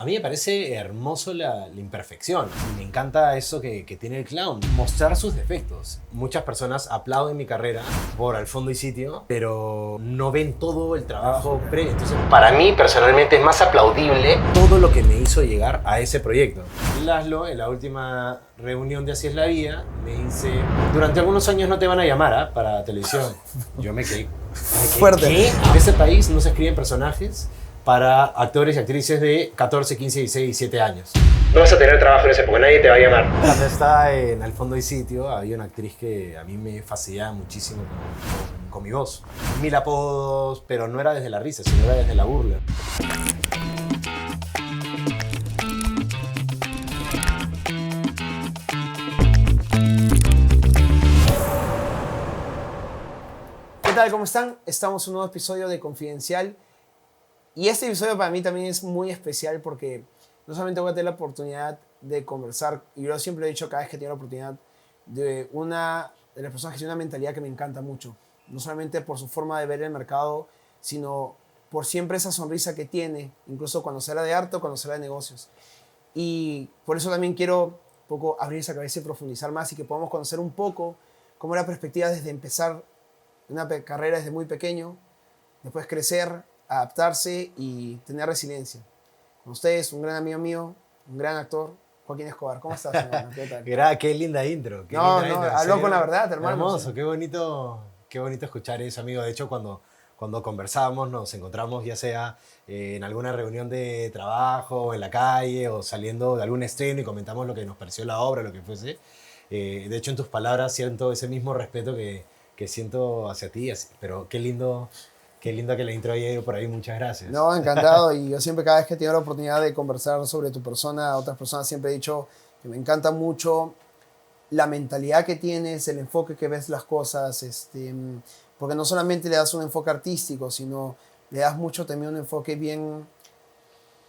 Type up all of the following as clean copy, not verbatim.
A mí me parece hermoso la imperfección. Y me encanta eso que tiene el clown, mostrar sus defectos. Muchas personas aplauden mi carrera por Al Fondo y Sitio, pero no ven todo el trabajo previo. Entonces, para mí, personalmente, es más aplaudible todo lo que me hizo llegar a ese proyecto. Laszlo, en la última reunión de Así es la Vida, me dice: durante algunos años no te van a llamar para televisión. Yo me quedé Fuerte. ¿qué? En ese país no se escriben personajes para actores y actrices de 14, 15, 16, 17 años. No vas a tener trabajo en ese porque nadie te va a llamar. Cuando estaba en Al Fondo y Sitio, había una actriz que a mí me fascinaba muchísimo con mi voz. Mil apodos, pero no era desde la risa, sino era desde la burla. ¿Qué tal? ¿Cómo están? Estamos en un nuevo episodio de Confidencial. Y este episodio para mí también es muy especial porque no solamente voy a tener la oportunidad de conversar, y yo siempre he dicho cada vez que tengo la oportunidad, de una de las personas que tiene una mentalidad que me encanta mucho. No solamente por su forma de ver el mercado, sino por siempre esa sonrisa que tiene, incluso cuando se habla de arte o cuando se habla de negocios. Y por eso también quiero un poco abrir esa cabeza y profundizar más y que podamos conocer un poco cómo es la perspectiva desde empezar una carrera desde muy pequeño, después crecer, adaptarse y tener resiliencia. Con ustedes, un gran amigo mío, un gran actor, Joaquín Escobar. ¿Cómo estás, hermano? ¿Qué tal? Qué linda intro. Qué No, linda no, intro, ¿en habló serio? con la verdad, hermano. Hermoso, Sí. qué bonito escuchar eso, amigo. De hecho, cuando conversamos, nos encontramos ya sea en alguna reunión de trabajo, en la calle o saliendo de algún estreno y comentamos lo que nos pareció la obra, lo que fuese. De hecho, en tus palabras siento ese mismo respeto que siento hacia ti, pero qué lindo que la intro haya ido por ahí. Muchas gracias. No, encantado. Y yo siempre, cada vez que tengo la oportunidad de conversar sobre tu persona, a otras personas, siempre he dicho que me encanta mucho la mentalidad que tienes, el enfoque que ves las cosas, porque no solamente le das un enfoque artístico, sino le das mucho también un enfoque bien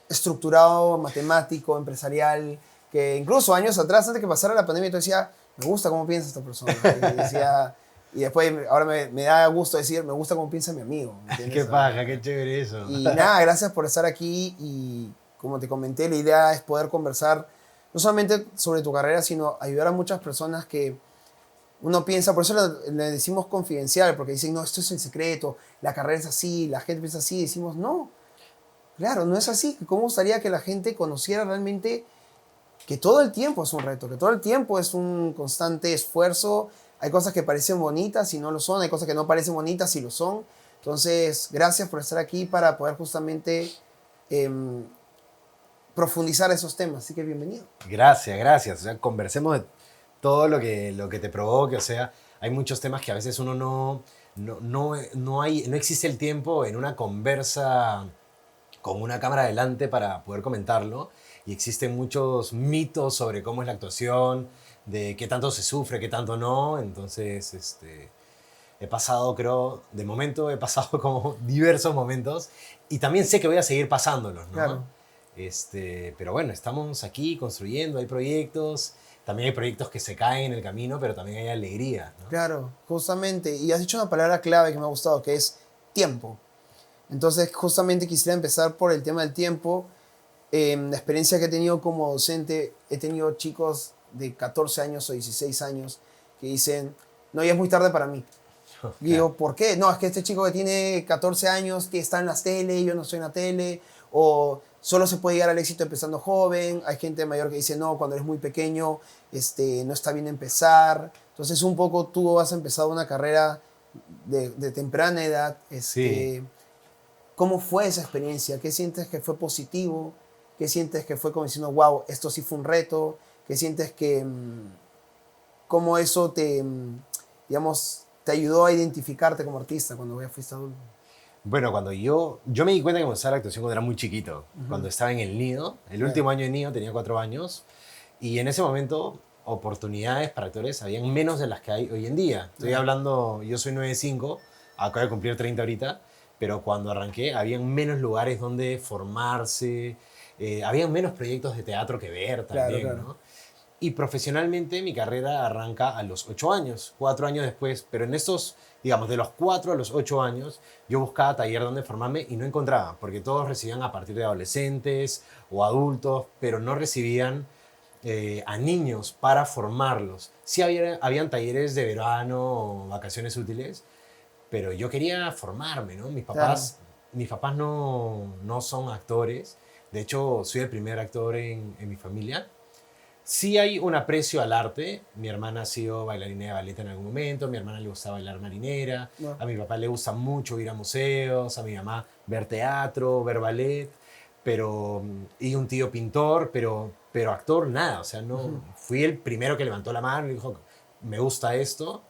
estructurado, matemático, empresarial, que incluso años atrás, antes que pasara la pandemia, yo decía, me gusta cómo piensa esta persona. Y después, ahora me da gusto decir, me gusta cómo piensa mi amigo. ¿Me entiendes? Qué paja, qué chévere eso. Y nada, gracias por estar aquí y como te comenté, la idea es poder conversar no solamente sobre tu carrera, sino ayudar a muchas personas que uno piensa, por eso le decimos confidencial, porque dicen, no, esto es en secreto, la carrera es así, la gente piensa así, y decimos, no, claro, no es así. ¿Cómo gustaría que la gente conociera realmente que todo el tiempo es un reto, que todo el tiempo es un constante esfuerzo? Hay cosas que parecen bonitas y no lo son, hay cosas que no parecen bonitas y lo son. Entonces, gracias por estar aquí para poder justamente profundizar esos temas. Así que bienvenido. Gracias, gracias. O sea, conversemos de todo lo que te provoque. O sea, hay muchos temas que a veces uno no existe el tiempo en una conversa con una cámara delante para poder comentarlo. Y existen muchos mitos sobre cómo es la actuación, de qué tanto se sufre, qué tanto no. Entonces, he pasado, creo, de momento he pasado como diversos momentos y también sé que voy a seguir pasándolos, ¿no? Claro. Pero bueno, estamos aquí construyendo, hay proyectos, también hay proyectos que se caen en el camino, pero también hay alegría, ¿no? Claro, justamente. Y has dicho una palabra clave que me ha gustado, que es tiempo. Entonces, justamente quisiera empezar por el tema del tiempo. La experiencia que he tenido como docente, he tenido chicos de 14 años o 16 años que dicen, no, ya es muy tarde para mí. Digo, ¿por qué? No, es que este chico que tiene 14 años, que está en las tele, yo no estoy en la tele, o solo se puede llegar al éxito empezando joven. Hay gente mayor que dice, no, cuando eres muy pequeño, no está bien empezar. Entonces, un poco tú has empezado una carrera de temprana edad. Sí. ¿Cómo fue esa experiencia? ¿Qué sientes que fue positivo? ¿Qué sientes que fue como diciendo, wow, esto sí fue un reto? ¿Qué sientes que, cómo eso te, digamos, te ayudó a identificarte como artista cuando ya fuiste adulto? Bueno, cuando yo me di cuenta que comencé la actuación cuando era muy chiquito, cuando estaba en el nido, el último año de nido, tenía 4 años, y en ese momento oportunidades para actores habían menos de las que hay hoy en día. Estoy hablando, yo soy 95, acabo de cumplir 30 ahorita, pero cuando arranqué habían menos lugares donde formarse, habían menos proyectos de teatro que ver también, Claro. ¿no? Y profesionalmente mi carrera arranca a los 8 años, 4 años después, pero en estos, digamos, de los 4 a los 8 años, yo buscaba taller donde formarme y no encontraba, porque todos recibían a partir de adolescentes o adultos, pero no recibían a niños para formarlos. Sí habían talleres de verano o vacaciones útiles, pero yo quería formarme, ¿no? Claro. Mis papás no son actores, de hecho soy el primer actor en mi familia. Sí hay un aprecio al arte. Mi hermana ha sido bailarina de ballet en algún momento, a mi hermana le gusta bailar marinera, No. a mi papá le gusta mucho ir a museos, a mi mamá ver teatro, ver ballet, y un tío pintor, pero actor nada, o sea, no, fui el primero que levantó la mano y dijo, me gusta esto.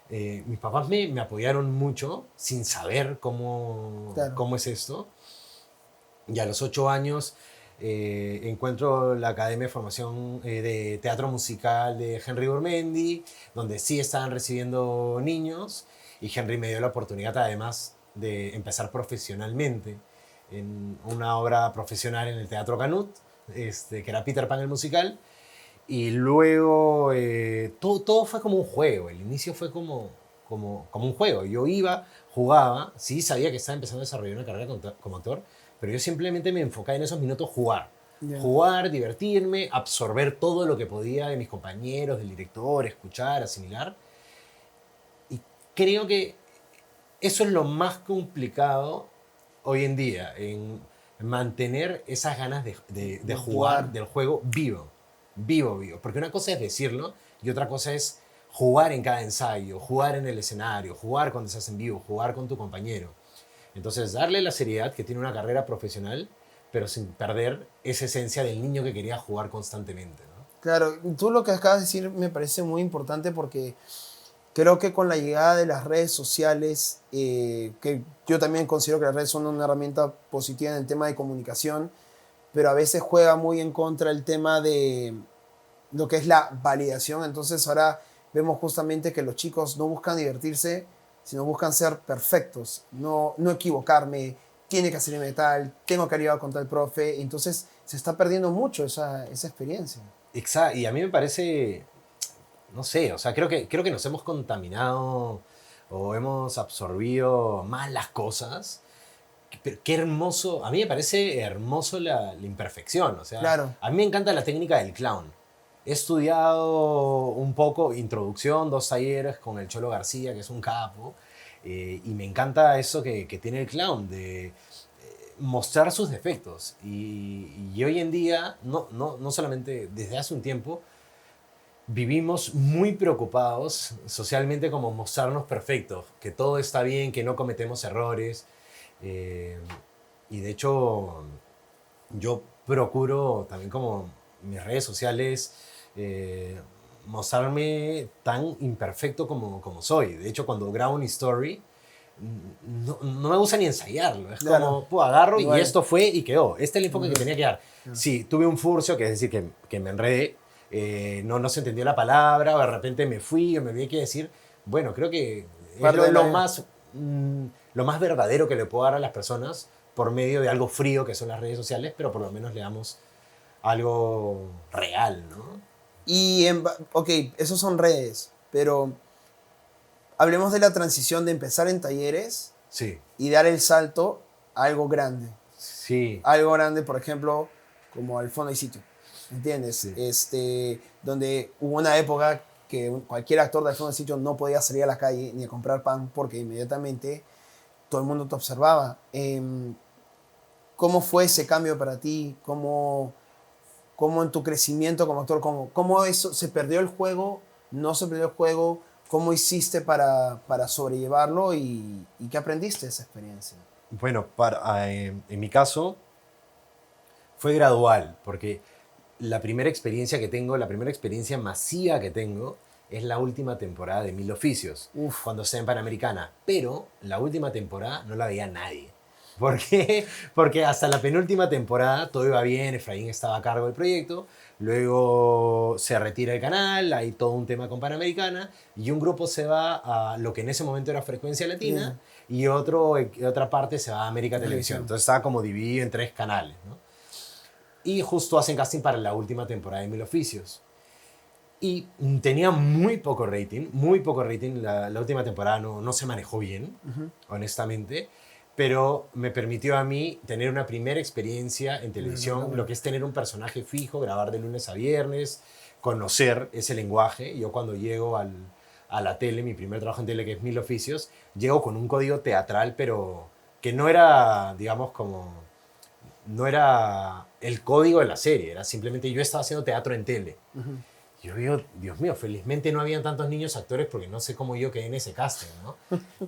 Mis papás me apoyaron mucho sin saber Claro. cómo es esto. Y a los 8 años encuentro la Academia de Formación de Teatro Musical de Henry Burmendi, donde sí estaban recibiendo niños, y Henry me dio la oportunidad además de empezar profesionalmente en una obra profesional en el Teatro Canut, que era Peter Pan el musical, y luego todo fue como un juego, el inicio fue como un juego. Yo iba, jugaba, sí sabía que estaba empezando a desarrollar una carrera como actor, pero yo simplemente me enfocaba en esos minutos jugar. Ya. Jugar, divertirme, absorber todo lo que podía de mis compañeros, del director, escuchar, asimilar. Y creo que eso es lo más complicado hoy en día, en mantener esas ganas de jugar, del juego vivo, vivo. Porque una cosa es decirlo y otra cosa es jugar en cada ensayo, jugar en el escenario, jugar cuando estás en vivo, jugar con tu compañero. Entonces, darle la seriedad que tiene una carrera profesional, pero sin perder esa esencia del niño que quería jugar constantemente, ¿no? Claro, tú lo que acabas de decir me parece muy importante porque creo que con la llegada de las redes sociales, que yo también considero que las redes son una herramienta positiva en el tema de comunicación, pero a veces juega muy en contra el tema de lo que es la validación. Entonces ahora vemos justamente que los chicos no buscan divertirse, sino buscan ser perfectos, no equivocarme, tiene que hacerme tal, tengo que arribar con tal profe. Entonces se está perdiendo mucho esa experiencia. Exacto, y a mí me parece, no sé, o sea, creo que nos hemos contaminado o hemos absorbido mal las cosas. Pero qué hermoso, a mí me parece hermoso la imperfección, o sea, Claro, a mí me encanta la técnica del clown. He estudiado un poco, introducción, 2 talleres con el Cholo García, que es un capo, y me encanta eso que tiene el clown, de mostrar sus defectos. Y hoy en día, no solamente desde hace un tiempo, vivimos muy preocupados socialmente como mostrarnos perfectos, que todo está bien, que no cometemos errores. eh, y de hecho, yo procuro también como mis redes sociales eh, mostrarme tan imperfecto como soy. De hecho, cuando grabo una story, no me gusta ni ensayarlo. Es claro, como, pues agarro y igual. esto fue y quedó. Este es el enfoque que Ujú. tenía que dar. Sí, tuve un furcio, que es decir, que me enredé, no se entendió la palabra, o de repente me fui o me vi que decir, bueno, creo que es Parte de la... lo más verdadero que le puedo dar a las personas por medio de algo frío que son las redes sociales, pero por lo menos le damos algo real, ¿no? Ok, esos son redes, pero hablemos de la transición de empezar en talleres Sí, y dar el salto a algo grande. sí, Algo grande, por ejemplo, como al fondo y sitio. ¿Entiendes? sí. Donde hubo una época que cualquier actor del fondo y sitio no podía salir a la calle ni a comprar pan porque inmediatamente todo el mundo te observaba. ¿Cómo fue ese cambio para ti? ¿Cómo en tu crecimiento como actor, cómo eso se perdió el juego, no se perdió el juego? ¿Cómo hiciste para sobrellevarlo y qué aprendiste de esa experiencia? Bueno, en mi caso fue gradual, porque la primera experiencia que tengo, la primera experiencia masiva que tengo, es la última temporada de Mil Oficios, Uf, cuando está en Panamericana. Pero la última temporada no la veía nadie. ¿Por qué? Porque hasta la penúltima temporada todo iba bien, Efraín estaba a cargo del proyecto, luego se retira el canal, hay todo un tema con Panamericana, y un grupo se va a lo que en ese momento era Frecuencia Latina, bien, y otra parte se va a América Televisión. televisión. Entonces estaba como dividido en 3 canales, ¿no? Y justo hacen casting para la última temporada de Mil Oficios. Y tenía muy poco rating. La última temporada no se manejó bien, honestamente, pero me permitió a mí tener una primera experiencia en televisión, lo que es tener un personaje fijo, grabar de lunes a viernes, conocer ese lenguaje. Yo cuando llego a la tele, mi primer trabajo en tele, que es Mil Oficios, llego con un código teatral, pero que no era, digamos, como... No era el código de la serie, era simplemente yo estaba haciendo teatro en tele. Yo digo, Dios mío, felizmente no habían tantos niños actores porque no sé cómo yo quedé en ese casting, ¿no?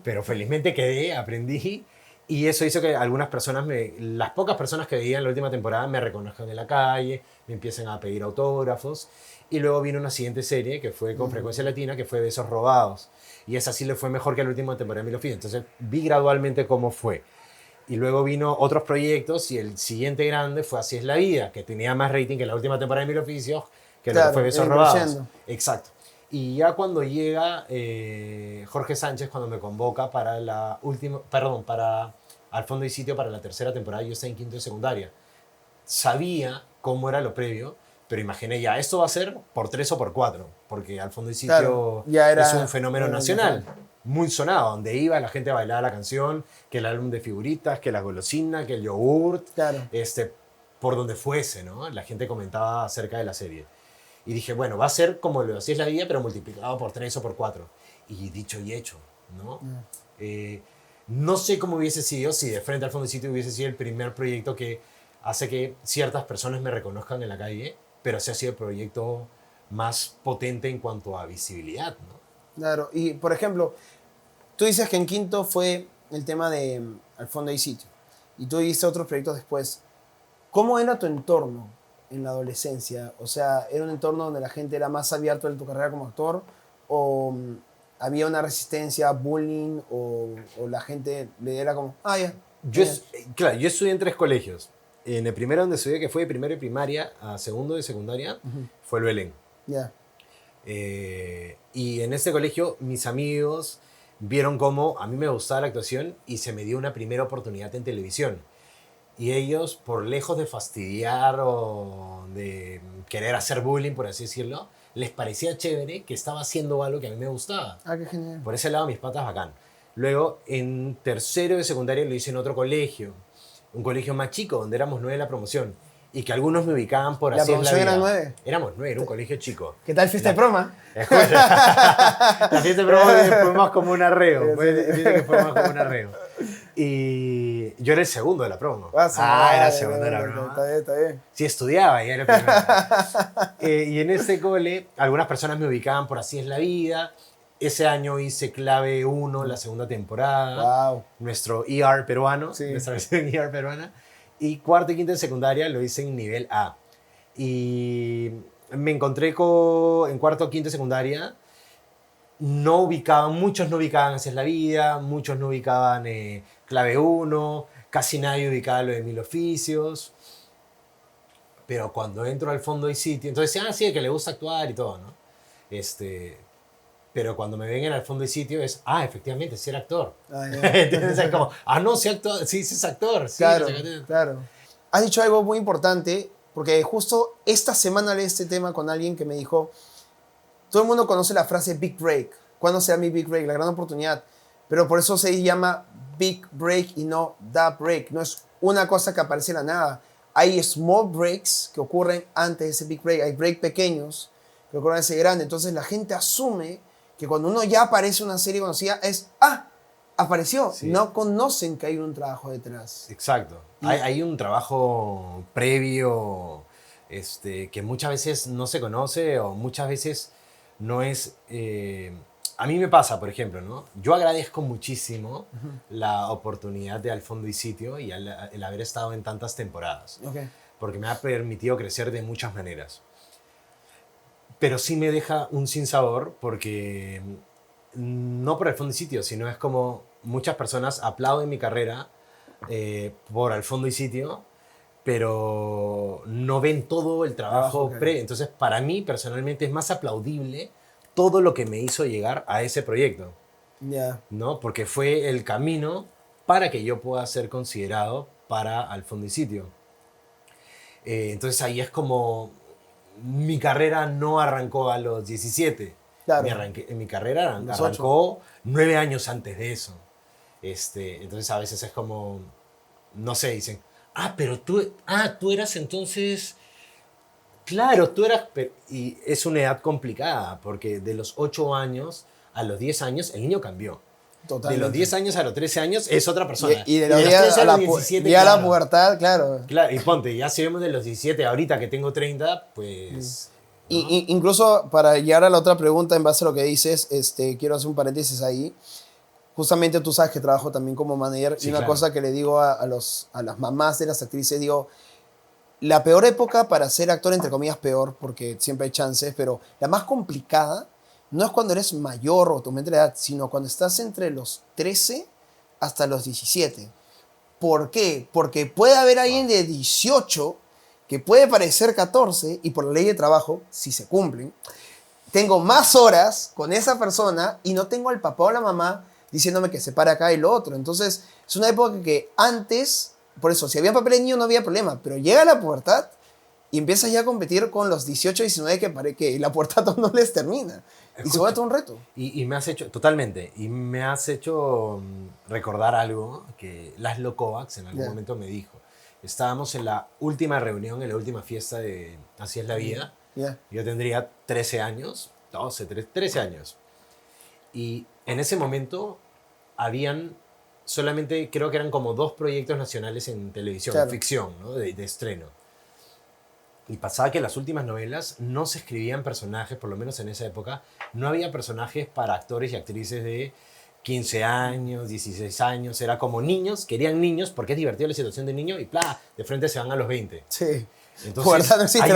Pero felizmente quedé, aprendí y eso hizo que algunas personas, las pocas personas que veían la última temporada me reconozcan en la calle, me empiecen a pedir autógrafos y luego vino una siguiente serie que fue con Frecuencia Latina, que fue Besos Robados y esa sí le fue mejor que la última temporada de Mil Oficios. Entonces vi gradualmente cómo fue. Y luego vino otros proyectos y el siguiente grande fue Así es la vida, que tenía más rating que la última temporada de Mil Oficios, que lo que fue Besos Robados. Exacto. Y ya cuando llega Jorge Sánchez, cuando me convoca para la última, perdón, para Al Fondo y Sitio para la tercera temporada, yo estaba en quinto de secundaria. Sabía cómo era lo previo, pero imaginé ya, esto va a ser por 3 o por 4, porque Al Fondo y Sitio es un fenómeno nacional. Muy sonado, donde iba la gente bailaba la canción, que el álbum de figuritas, que la golosina, que el yogurt, por donde fuese, ¿no? La gente comentaba acerca de la serie. Y dije, bueno, va a ser como lo Así es la vida, pero multiplicado por 3 o por 4. Y dicho y hecho, ¿no? No sé cómo hubiese sido si de Frente al Fondo y Sitio hubiese sido el primer proyecto que hace que ciertas personas me reconozcan en la calle, pero ese ha sido el proyecto más potente en cuanto a visibilidad, ¿no? Claro, y por ejemplo, tú dices que en quinto fue el tema de Al Fondo y Sitio, y tú hiciste otros proyectos después. ¿Cómo era tu entorno en la adolescencia? O sea, ¿era un entorno donde la gente era más abierta en tu carrera como actor? ¿O había una resistencia, bullying? ¿O la gente le era como, ya? Claro, yo estudié en 3 colegios. En el primero donde estudié, que fue de primero de primaria a segundo de secundaria, fue el Belén. Y en ese colegio mis amigos vieron cómo a mí me gustaba la actuación y se me dio una primera oportunidad en televisión. Y ellos, por lejos de fastidiar o de querer hacer bullying, por así decirlo, les parecía chévere que estaba haciendo algo que a mí me gustaba. Qué genial. Por ese lado, mis patas bacán. Luego, en tercero de secundaria lo hice en otro colegio. Un colegio más chico, donde éramos 9 de la promoción. Y que algunos me ubicaban por Así es la vida. ¿La promoción eran 9? Éramos 9, era un colegio chico. ¿Qué tal fiesta de proma? La fiesta de proma fue más como un arreo. Fue más como un arreo. Y yo era el segundo de la promo. Era el segundo de la promo. Está bien. Sí, estudiaba y era el primero. Y en ese cole, algunas personas me ubicaban por Así es la vida. Ese año hice Clave 1, la segunda temporada. Wow. Nuestro ER peruano, nuestra versión ER peruana. Y cuarto y quinto de secundaria lo hice en nivel A. Y me encontré en cuarto, quinto de secundaria. Muchos no ubicaban Así es la vida, muchos no ubicaban Clave 1, casi nadie ubicaba lo de Mil Oficios. Pero cuando entro Al Fondo y Sitio, entonces decían, sí, que le gusta actuar y todo, ¿no? Pero cuando me ven en Al Fondo y Sitio es, efectivamente, sí era actor. Entonces es como, no, sí es actor. Sí, claro. Has dicho algo muy importante, porque justo esta semana leí este tema con alguien que me dijo, todo el mundo conoce la frase Big Break. ¿Cuándo será mi Big Break? La gran oportunidad. Pero por eso se llama Big Break y no The Break. No es una cosa que aparece de la nada. Hay small breaks que ocurren antes de ese Big Break. Hay breaks pequeños que ocurren ese grande. Entonces la gente asume que cuando uno ya aparece en una serie conocida es, apareció. Sí. No conocen que hay un trabajo detrás. Exacto. Hay un trabajo previo que muchas veces no se conoce o muchas veces no es... a mí me pasa, por ejemplo, ¿no? Yo agradezco muchísimo la oportunidad de Al Fondo y Sitio y el haber estado en tantas temporadas. Porque me ha permitido crecer de muchas maneras. Pero sí me deja un sinsabor porque no por Al Fondo y Sitio, sino es como muchas personas aplauden mi carrera por Al Fondo y Sitio, pero no ven todo el trabajo previo. Entonces, para mí, personalmente, es más aplaudible todo lo que me hizo llegar a ese proyecto. ¿No? Porque fue el camino para que yo pueda ser considerado para Al Fondo y Sitio. Entonces, ahí es como... mi carrera no arrancó a los 17. Claro. Mi carrera Los arrancó 9 años antes de eso. Entonces a veces es como, no sé, dicen, pero tú eras entonces, claro, tú eras, y es una edad complicada, porque de los 8 años a los 10 años el niño cambió. Totalmente. De los 10 años a los 13 años es otra persona. Y de los 10 a la 17, ya claro. la pubertad, claro. Claro, y ponte, ya si vemos de los 17 ahorita que tengo 30, pues... ¿no? Incluso para llegar a la otra pregunta, en base a lo que dices, quiero hacer un paréntesis ahí. Justamente tú sabes que trabajo también como manager, Sí, y una claro. cosa que le digo a las mamás de las actrices, digo, la peor época para ser actor, entre comillas peor, porque siempre hay chances, pero la más complicada no es cuando eres mayor o tu mente de edad, sino cuando estás entre los 13 hasta los 17. ¿Por qué? Porque puede haber alguien de 18 que puede parecer 14 y por la ley de trabajo, si se cumplen, tengo más horas con esa persona y no tengo al papá o la mamá diciéndome que se para acá y lo otro. Entonces, es una época que antes, por eso, si había papel de niño no había problema, pero llega la pubertad y empiezas ya a competir con los 18, 19 que la pubertad no les termina. Y se vuelve todo un reto. Y me has hecho, totalmente, y me has hecho recordar algo que Laszlo Kovacs en algún momento me dijo. Estábamos en la última reunión, en la última fiesta de Así es la vida. Yo tendría 13 años, 12, 13 años. Y en ese momento habían solamente, creo que eran como 2 proyectos nacionales en televisión, en ficción, ¿no? de estreno. Y pasaba que las últimas novelas no se escribían personajes, por lo menos en esa época, no había personajes para actores y actrices de 15 años, 16 años, era como niños, querían niños porque es divertida la situación de niño y ¡plá! De frente se van a los 20. Sí. Entonces, pubertad no existe,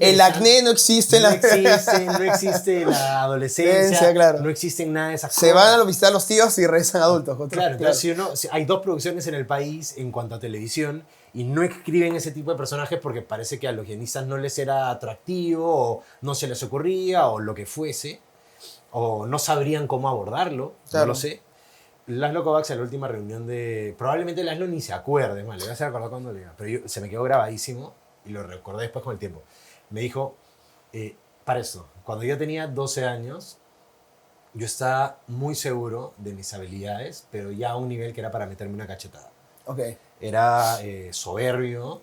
el acné no existe. No existe la adolescencia, claro. No existen nada de esas cosas. Se van a visitar a los tíos y regresan adultos. Claro, entonces si hay 2 producciones en el país en cuanto a televisión y no escriben ese tipo de personajes porque parece que a los guionistas no les era atractivo o no se les ocurría o lo que fuese, o no sabrían cómo abordarlo, no lo sé. Laszlo Kovacs en la última reunión de... Probablemente Laszlo ni se acuerde, le voy a hacer acordar cuando le diga, pero se me quedó grabadísimo y lo recordé después con el tiempo. Me dijo, para esto, cuando yo tenía 12 años, yo estaba muy seguro de mis habilidades, pero ya a un nivel que era para meterme una cachetada. Okay. Era soberbio,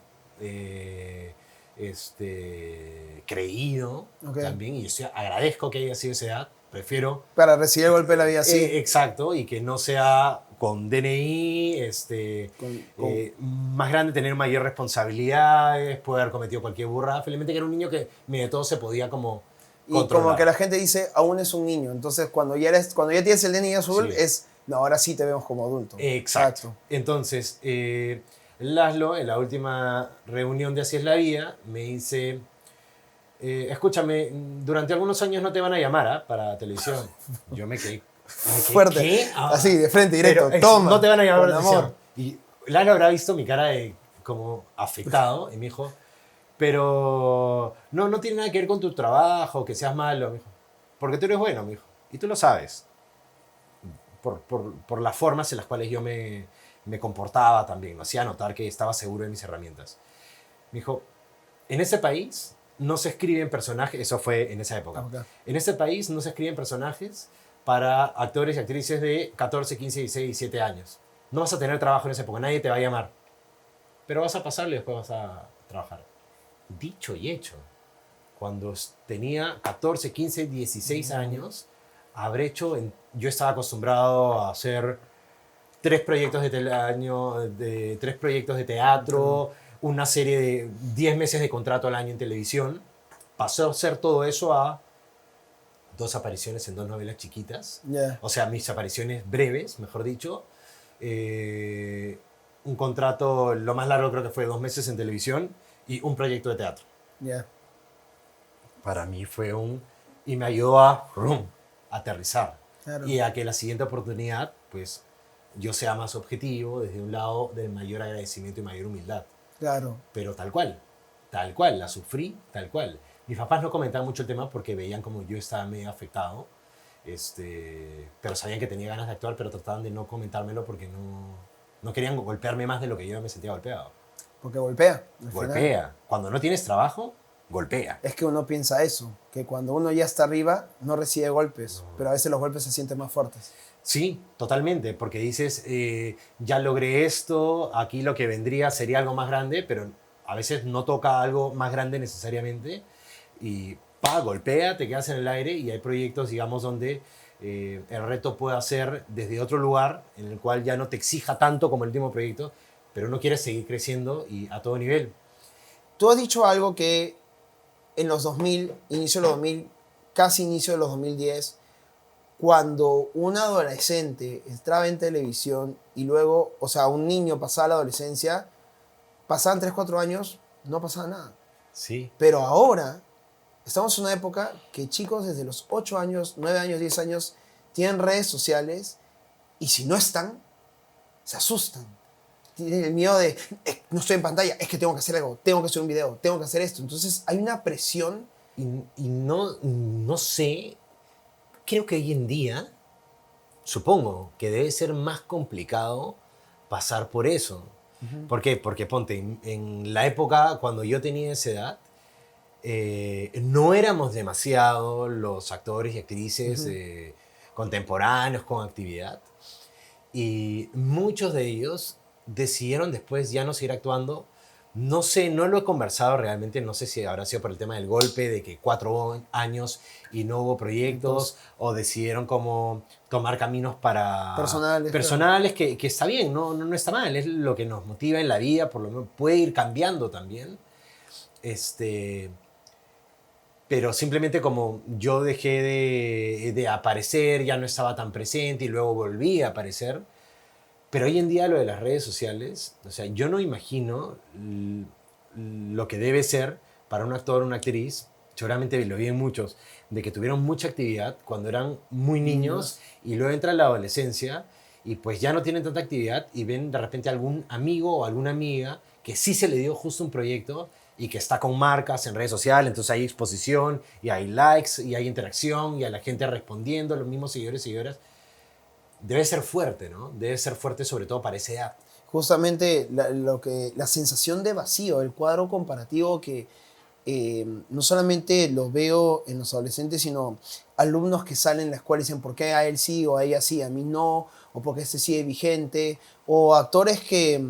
creído también, y yo agradezco que haya sido esa edad. Prefiero... Para recibir el golpe de la vida, sí. Exacto, y que no sea con DNI, más grande, tener mayor responsabilidades, puede haber cometido cualquier burrada. Felizmente que era un niño que de todo se podía como controlar. Y como que la gente dice, aún es un niño. Entonces, cuando ya tienes el DNI azul, no, ahora sí te vemos como adulto. Exacto. Entonces, Laszlo, en la última reunión de Así es la vida, me dice... escúchame, durante algunos años no te van a llamar para televisión. Yo me quedé fuerte. ¿Qué? Así, de frente, directo. Pero, toma. No te van a llamar para amor. televisión. Y Laszlo habrá visto mi cara de como afectado y me dijo, pero no tiene nada que ver con tu trabajo, que seas malo. Me dijo, porque tú eres bueno, me dijo. Y tú lo sabes. Por las formas en las cuales yo me comportaba también. Me hacía notar que estaba seguro de mis herramientas. Me dijo, en ese país... no se escriben personajes, eso fue en esa época. En este país no se escriben personajes para actores y actrices de 14, 15, 16, 17 años. No vas a tener trabajo en esa época, nadie te va a llamar. Pero vas a pasarlo y después vas a trabajar. Dicho y hecho. Cuando tenía 14, 15, 16 años, yo estaba acostumbrado a hacer 3 proyectos de 3 proyectos de teatro, una serie de 10 meses de contrato al año en televisión. Pasó a hacer todo eso a 2 apariciones en 2 novelas chiquitas. O sea, mis apariciones breves, mejor dicho. Un contrato, lo más largo creo que fue 2 meses en televisión y un proyecto de teatro. Para mí fue y me ayudó a aterrizar. Claro. Y a que la siguiente oportunidad, pues, yo sea más objetivo desde un lado de mayor agradecimiento y mayor humildad. Claro. Pero tal cual, la sufrí, tal cual. Mis papás no comentaban mucho el tema porque veían como yo estaba medio afectado, pero sabían que tenía ganas de actuar, pero trataban de no comentármelo porque no querían golpearme más de lo que yo me sentía golpeado. Porque golpea. Golpea. Cuando no tienes trabajo, golpea. Es que uno piensa eso, que cuando uno ya está arriba no recibe golpes, pero a veces los golpes se sienten más fuertes. Sí, totalmente, porque dices, ya logré esto, aquí lo que vendría sería algo más grande, pero a veces no toca algo más grande necesariamente y golpea, te quedas en el aire y hay proyectos, digamos, donde el reto puede ser desde otro lugar en el cual ya no te exija tanto como el último proyecto, pero uno quiere seguir creciendo y a todo nivel. Tú has dicho algo que en los 2000, inicio de los 2000, casi inicio de los 2010, cuando un adolescente entraba en televisión y luego, o sea, un niño pasaba la adolescencia, pasaban 3, 4 años, no pasaba nada. Sí. Pero ahora estamos en una época que chicos desde los 8 años, 9 años, 10 años tienen redes sociales y si no están, se asustan. Tienen el miedo de, no estoy en pantalla, es que tengo que hacer algo, tengo que hacer un video, tengo que hacer esto. Entonces hay una presión. Y no sé, creo que hoy en día, supongo que debe ser más complicado pasar por eso. ¿Por qué? Porque ponte, en la época cuando yo tenía esa edad, no éramos demasiado los actores y actrices contemporáneos con actividad. Y muchos de ellos decidieron después ya no seguir actuando. No sé, no lo he conversado realmente, no sé si habrá sido por el tema del golpe, de que 4 años y no hubo proyectos, o decidieron como tomar caminos para Personales, que está bien, no está mal, es lo que nos motiva en la vida, por lo menos puede ir cambiando también. Pero simplemente como yo dejé de aparecer, ya no estaba tan presente y luego volví a aparecer. Pero hoy en día lo de las redes sociales, o sea, yo no imagino lo que debe ser para un actor o una actriz, seguramente lo vi en muchos, de que tuvieron mucha actividad cuando eran muy niños y luego entra la adolescencia y pues ya no tienen tanta actividad y ven de repente algún amigo o alguna amiga que sí se le dio justo un proyecto y que está con marcas en redes sociales, entonces hay exposición y hay likes y hay interacción y hay la gente respondiendo, los mismos seguidores y seguidoras. Debe ser fuerte, ¿no? Debe ser fuerte sobre todo para esa edad. Justamente la sensación de vacío, el cuadro comparativo que no solamente lo veo en los adolescentes, sino alumnos que salen en la escuela y dicen por qué a él sí o a ella sí, a mí no, o porque este sigue vigente, o actores que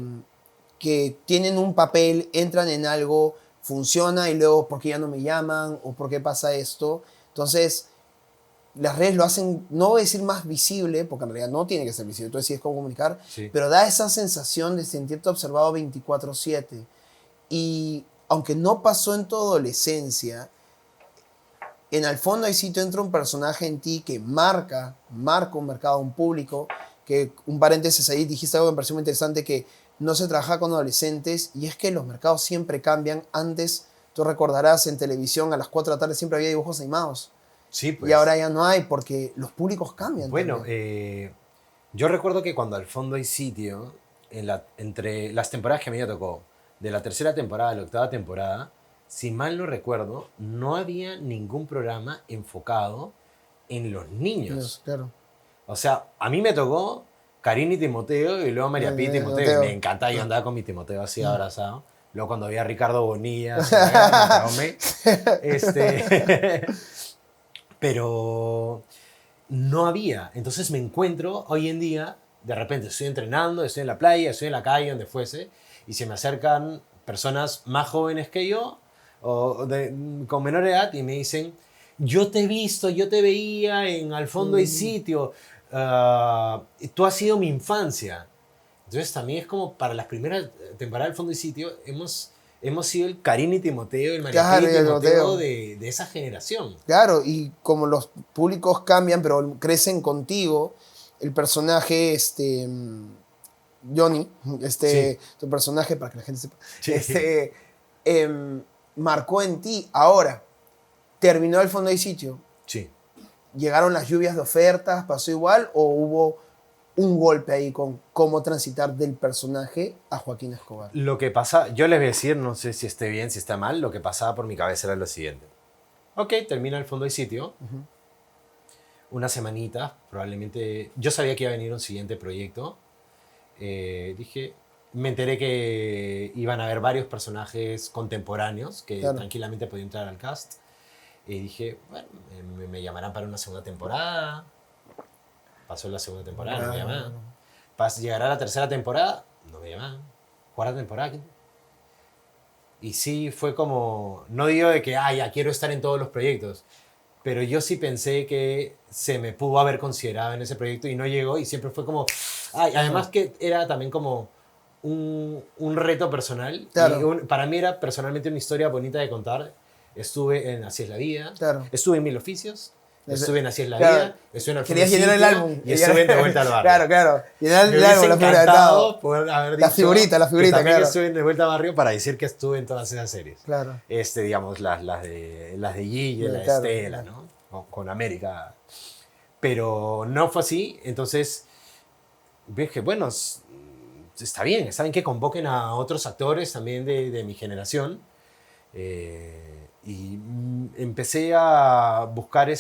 tienen un papel, entran en algo, funciona y luego por qué ya no me llaman o por qué pasa esto. Entonces, las redes lo hacen, no voy a decir más visible, porque en realidad no tiene que ser visible, tú decides cómo comunicar, Sí. pero da esa sensación de sentirte observado 24/7. Y aunque no pasó en tu adolescencia, en el fondo hay sitio entra un personaje en ti que marca un mercado, un público, que un paréntesis ahí, dijiste algo que me pareció muy interesante, que no se trabaja con adolescentes, y es que los mercados siempre cambian. Antes, tú recordarás, en televisión a las 4 de la tarde siempre había dibujos animados. Sí, pues. Y ahora ya no hay, porque los públicos cambian. Bueno, yo recuerdo que cuando al fondo hay sitio, entre las temporadas que a mí me tocó, de la tercera temporada a la octava temporada, si mal no recuerdo, no había ningún programa enfocado en los niños. Claro. O sea, a mí me tocó Karina y Timoteo y luego María Pía y Timoteo. Y me encantaba, yo andaba con mi Timoteo así abrazado. Luego cuando había a Ricardo Bonilla, me traumé. Pero no había. Entonces me encuentro hoy en día, de repente estoy entrenando, estoy en la playa, estoy en la calle, donde fuese, y se me acercan personas más jóvenes que yo, o con menor edad, y me dicen, yo te he visto, yo te veía en Al Fondo Hay Sitio, tú has sido mi infancia. Entonces también es como para las primeras temporadas del Fondo Hay Sitio, hemos sido el Karina y Timoteo, el María Pía y Timoteo de esa generación. Claro, y como los públicos cambian, pero crecen contigo, el personaje, Johnny, Sí. tu personaje, para que la gente sepa, Sí. marcó en ti. Ahora, terminó el Fondo y Sitio. Sí. ¿Llegaron las lluvias de ofertas? ¿Pasó igual? ¿O hubo un golpe ahí con cómo transitar del personaje a Joaquín Escobar? Lo que pasa, yo les voy a decir, no sé si esté bien, si está mal, lo que pasaba por mi cabeza era lo siguiente. Ok, termina el Fondo y Sitio. Una semanita, probablemente. Yo sabía que iba a venir un siguiente proyecto. Dije, me enteré que iban a haber varios personajes contemporáneos que Claro. tranquilamente podían entrar al cast. Y dije, bueno, me llamarán para una segunda temporada. Pasó la segunda temporada, no me llamaban. Llegará la tercera temporada, no me llamaban. Cuarta temporada, ¿qué? Y sí, fue como, no digo de que, ya quiero estar en todos los proyectos, pero yo sí pensé que se me pudo haber considerado en ese proyecto y no llegó y siempre fue como, además que era también como un reto personal. Claro. Y para mí era personalmente una historia bonita de contar. Estuve en Así es la vida, Claro. estuve en Mil Oficios, estuve en Así es la Claro. vida, estuve en el Querías Fondo llenar el Sitio álbum. y estuve en De Vuelta al Barrio. Claro. Llenar Me el hubiese álbum, la figura de encantado estado. poder haber La dicho figurita, que también claro. estuve en De Vuelta al Barrio para decir que estuve en todas esas series. Claro. Digamos, las de Gigi, la de Claro, Estela, claro. ¿no? Con América. Pero no fue así, entonces dije, bueno, está bien que convoquen a otros actores también de mi generación. Y empecé a buscar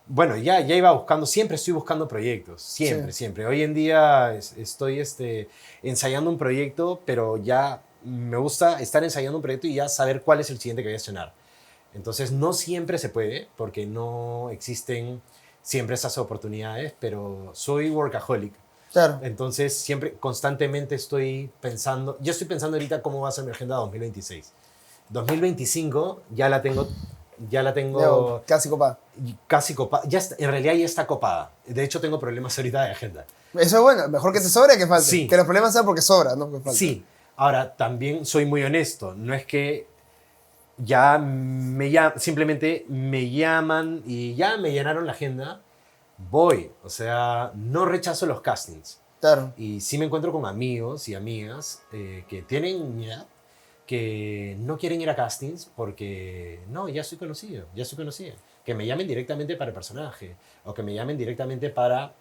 bueno, ya iba buscando, siempre estoy buscando proyectos, siempre, Sí. siempre. Hoy en día estoy ensayando un proyecto, pero ya me gusta estar ensayando un proyecto y ya saber cuál es el siguiente que voy a estrenar. Entonces, no siempre se puede, porque no existen siempre esas oportunidades, pero soy workaholic. Claro. Entonces, siempre, constantemente estoy pensando, yo estoy pensando ahorita cómo va a ser mi agenda 2026. 2025 ya la tengo Leo, casi copada. casi copada. En realidad ya está copada. De hecho, tengo problemas ahorita de agenda. Eso es bueno. Mejor que te sobre que falte. Sí. Que los problemas sean porque sobra, no porque falta. Sí. Ahora, también soy muy honesto. No es que simplemente me llaman y ya me llenaron la agenda. Voy. O sea, no rechazo los castings. Claro. Y sí me encuentro con amigos y amigas que tienen mi edad, que no quieren ir a castings porque no, ya soy conocida. Que me llamen directamente para el personaje o que me llamen directamente para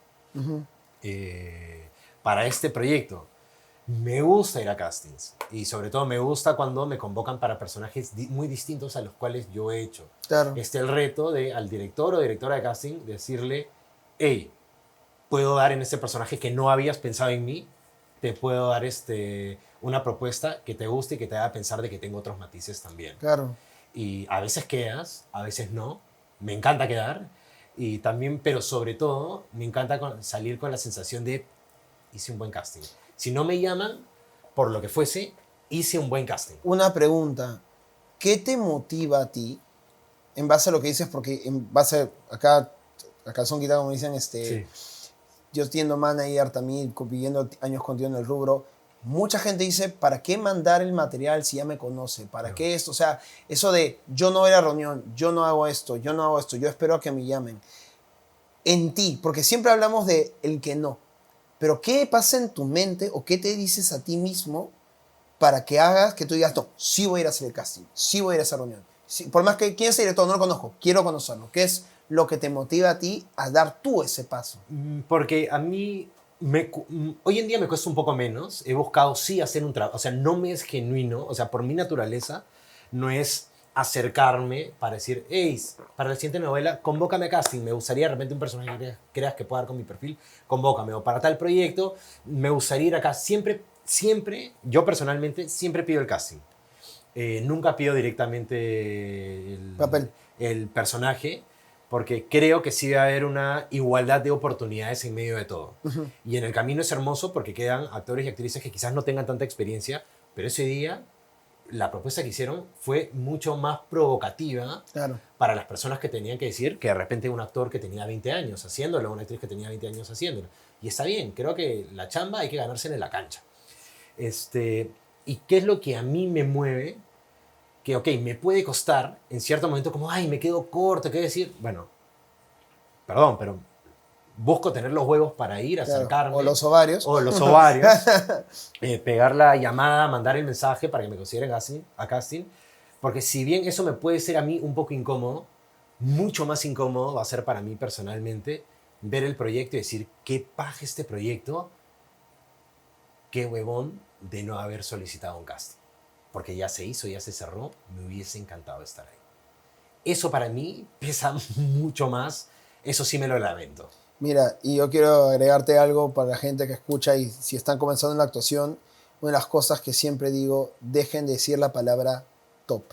este proyecto. Me gusta ir a castings y sobre todo me gusta cuando me convocan para personajes muy distintos a los cuales yo he hecho. Claro. El reto al director o directora de casting decirle, hey, puedo dar en este personaje que no habías pensado en mí, te puedo dar una propuesta que te guste y que te haga pensar de que tengo otros matices también. Claro. Y a veces quedas, a veces no. Me encanta quedar. Y también, pero sobre todo, me encanta salir con la sensación de hice un buen casting. Si no me llaman, por lo que fuese, hice un buen casting. Una pregunta. ¿Qué te motiva a ti en base a lo que dices? Porque en base a calzón quitado, como dicen, Sí. yo siendo manager también, viviendo años contigo en el rubro, mucha gente dice, ¿para qué mandar el material si ya me conoce? ¿Para qué esto? O sea, eso de yo no voy a la reunión, yo no hago esto, yo espero a que me llamen. En ti, porque siempre hablamos de el que no, pero ¿qué pasa en tu mente o qué te dices a ti mismo para que hagas que tú digas, no, sí voy a ir a hacer el casting, sí voy a ir a esa reunión? Sí, por más que quién es el director, no lo conozco, quiero conocerlo. ¿Qué es lo que te motiva a ti a dar tú ese paso? Porque a mí, hoy en día me cuesta un poco menos. He buscado sí hacer un trabajo. O sea, no me es genuino. O sea, por mi naturaleza, no es acercarme para decir, hey, para la siguiente novela, convócame a casting. Me gustaría de repente un personaje que creas que pueda dar con mi perfil, convócame. O para tal proyecto, me gustaría ir acá. Siempre, yo personalmente, siempre pido el casting. Nunca pido directamente el personaje, porque creo que sí va a haber una igualdad de oportunidades en medio de todo. Y en el camino es hermoso porque quedan actores y actrices que quizás no tengan tanta experiencia, pero ese día la propuesta que hicieron fue mucho más provocativa para las personas que tenían que decir que de repente un actor que tenía 20 años haciéndolo, una actriz que tenía 20 años haciéndolo. Y está bien, creo que la chamba hay que ganársela en la cancha. ¿Y qué es lo que a mí me mueve? Que, ok, me puede costar en cierto momento como, ay, me quedo corto, ¿qué decir? Bueno, perdón, pero busco tener los huevos para ir, acercarme. O los ovarios. O los ovarios. Pegar la llamada, mandar el mensaje para que me consideren a casting. Porque si bien eso me puede ser a mí un poco incómodo, mucho más incómodo va a ser para mí personalmente ver el proyecto y decir, qué paja este proyecto, qué huevón de no haber solicitado un casting. Porque ya se hizo, ya se cerró, me hubiese encantado estar ahí. Eso para mí pesa mucho más, eso sí me lo lamento. Mira, y yo quiero agregarte algo para la gente que escucha y si están comenzando en la actuación, una de las cosas que siempre digo, dejen de decir la palabra top.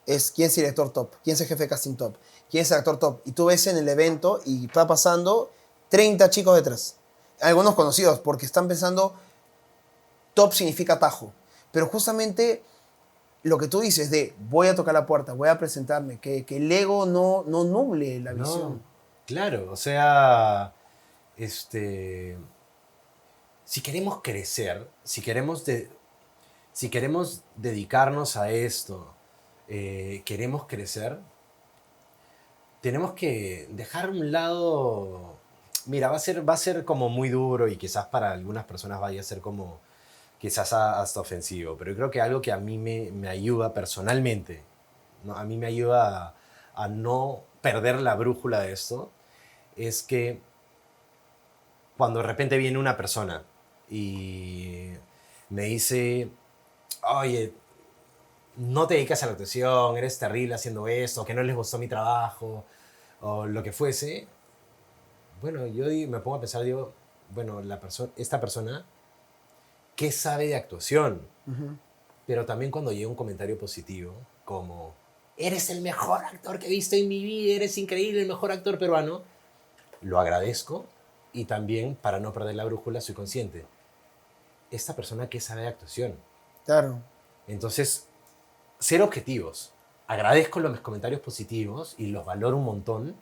Es quién es el director top, quién es el jefe de casting top, quién es el actor top. Y tú ves en el evento y está pasando 30 chicos detrás. Algunos conocidos, porque están pensando top significa tajo. Pero justamente lo que tú dices de voy a tocar la puerta, voy a presentarme, que el ego no nuble la No, visión. claro, o sea, si queremos crecer, si queremos dedicarnos a esto, queremos crecer, tenemos que dejar a un lado. Mira, va a ser como muy duro y quizás para algunas personas vaya a ser como quizás hasta ofensivo, pero yo creo que algo que a mí me ayuda personalmente, ¿no? A mí me ayuda a no perder la brújula de esto, es que cuando de repente viene una persona y me dice, oye, no te dedicas a la actuación, eres terrible haciendo esto, que no les gustó mi trabajo, o lo que fuese, bueno, me pongo a pensar, digo, bueno, esta persona, ¿qué sabe de actuación? Ujú. Pero también cuando llega un comentario positivo, como, eres el mejor actor que he visto en mi vida, eres increíble, el mejor actor peruano, lo agradezco y también, para no perder la brújula, soy consciente. Esta persona, ¿qué sabe de actuación? Claro, Entonces, ser objetivos. Agradezco los comentarios positivos y los valoro un montón.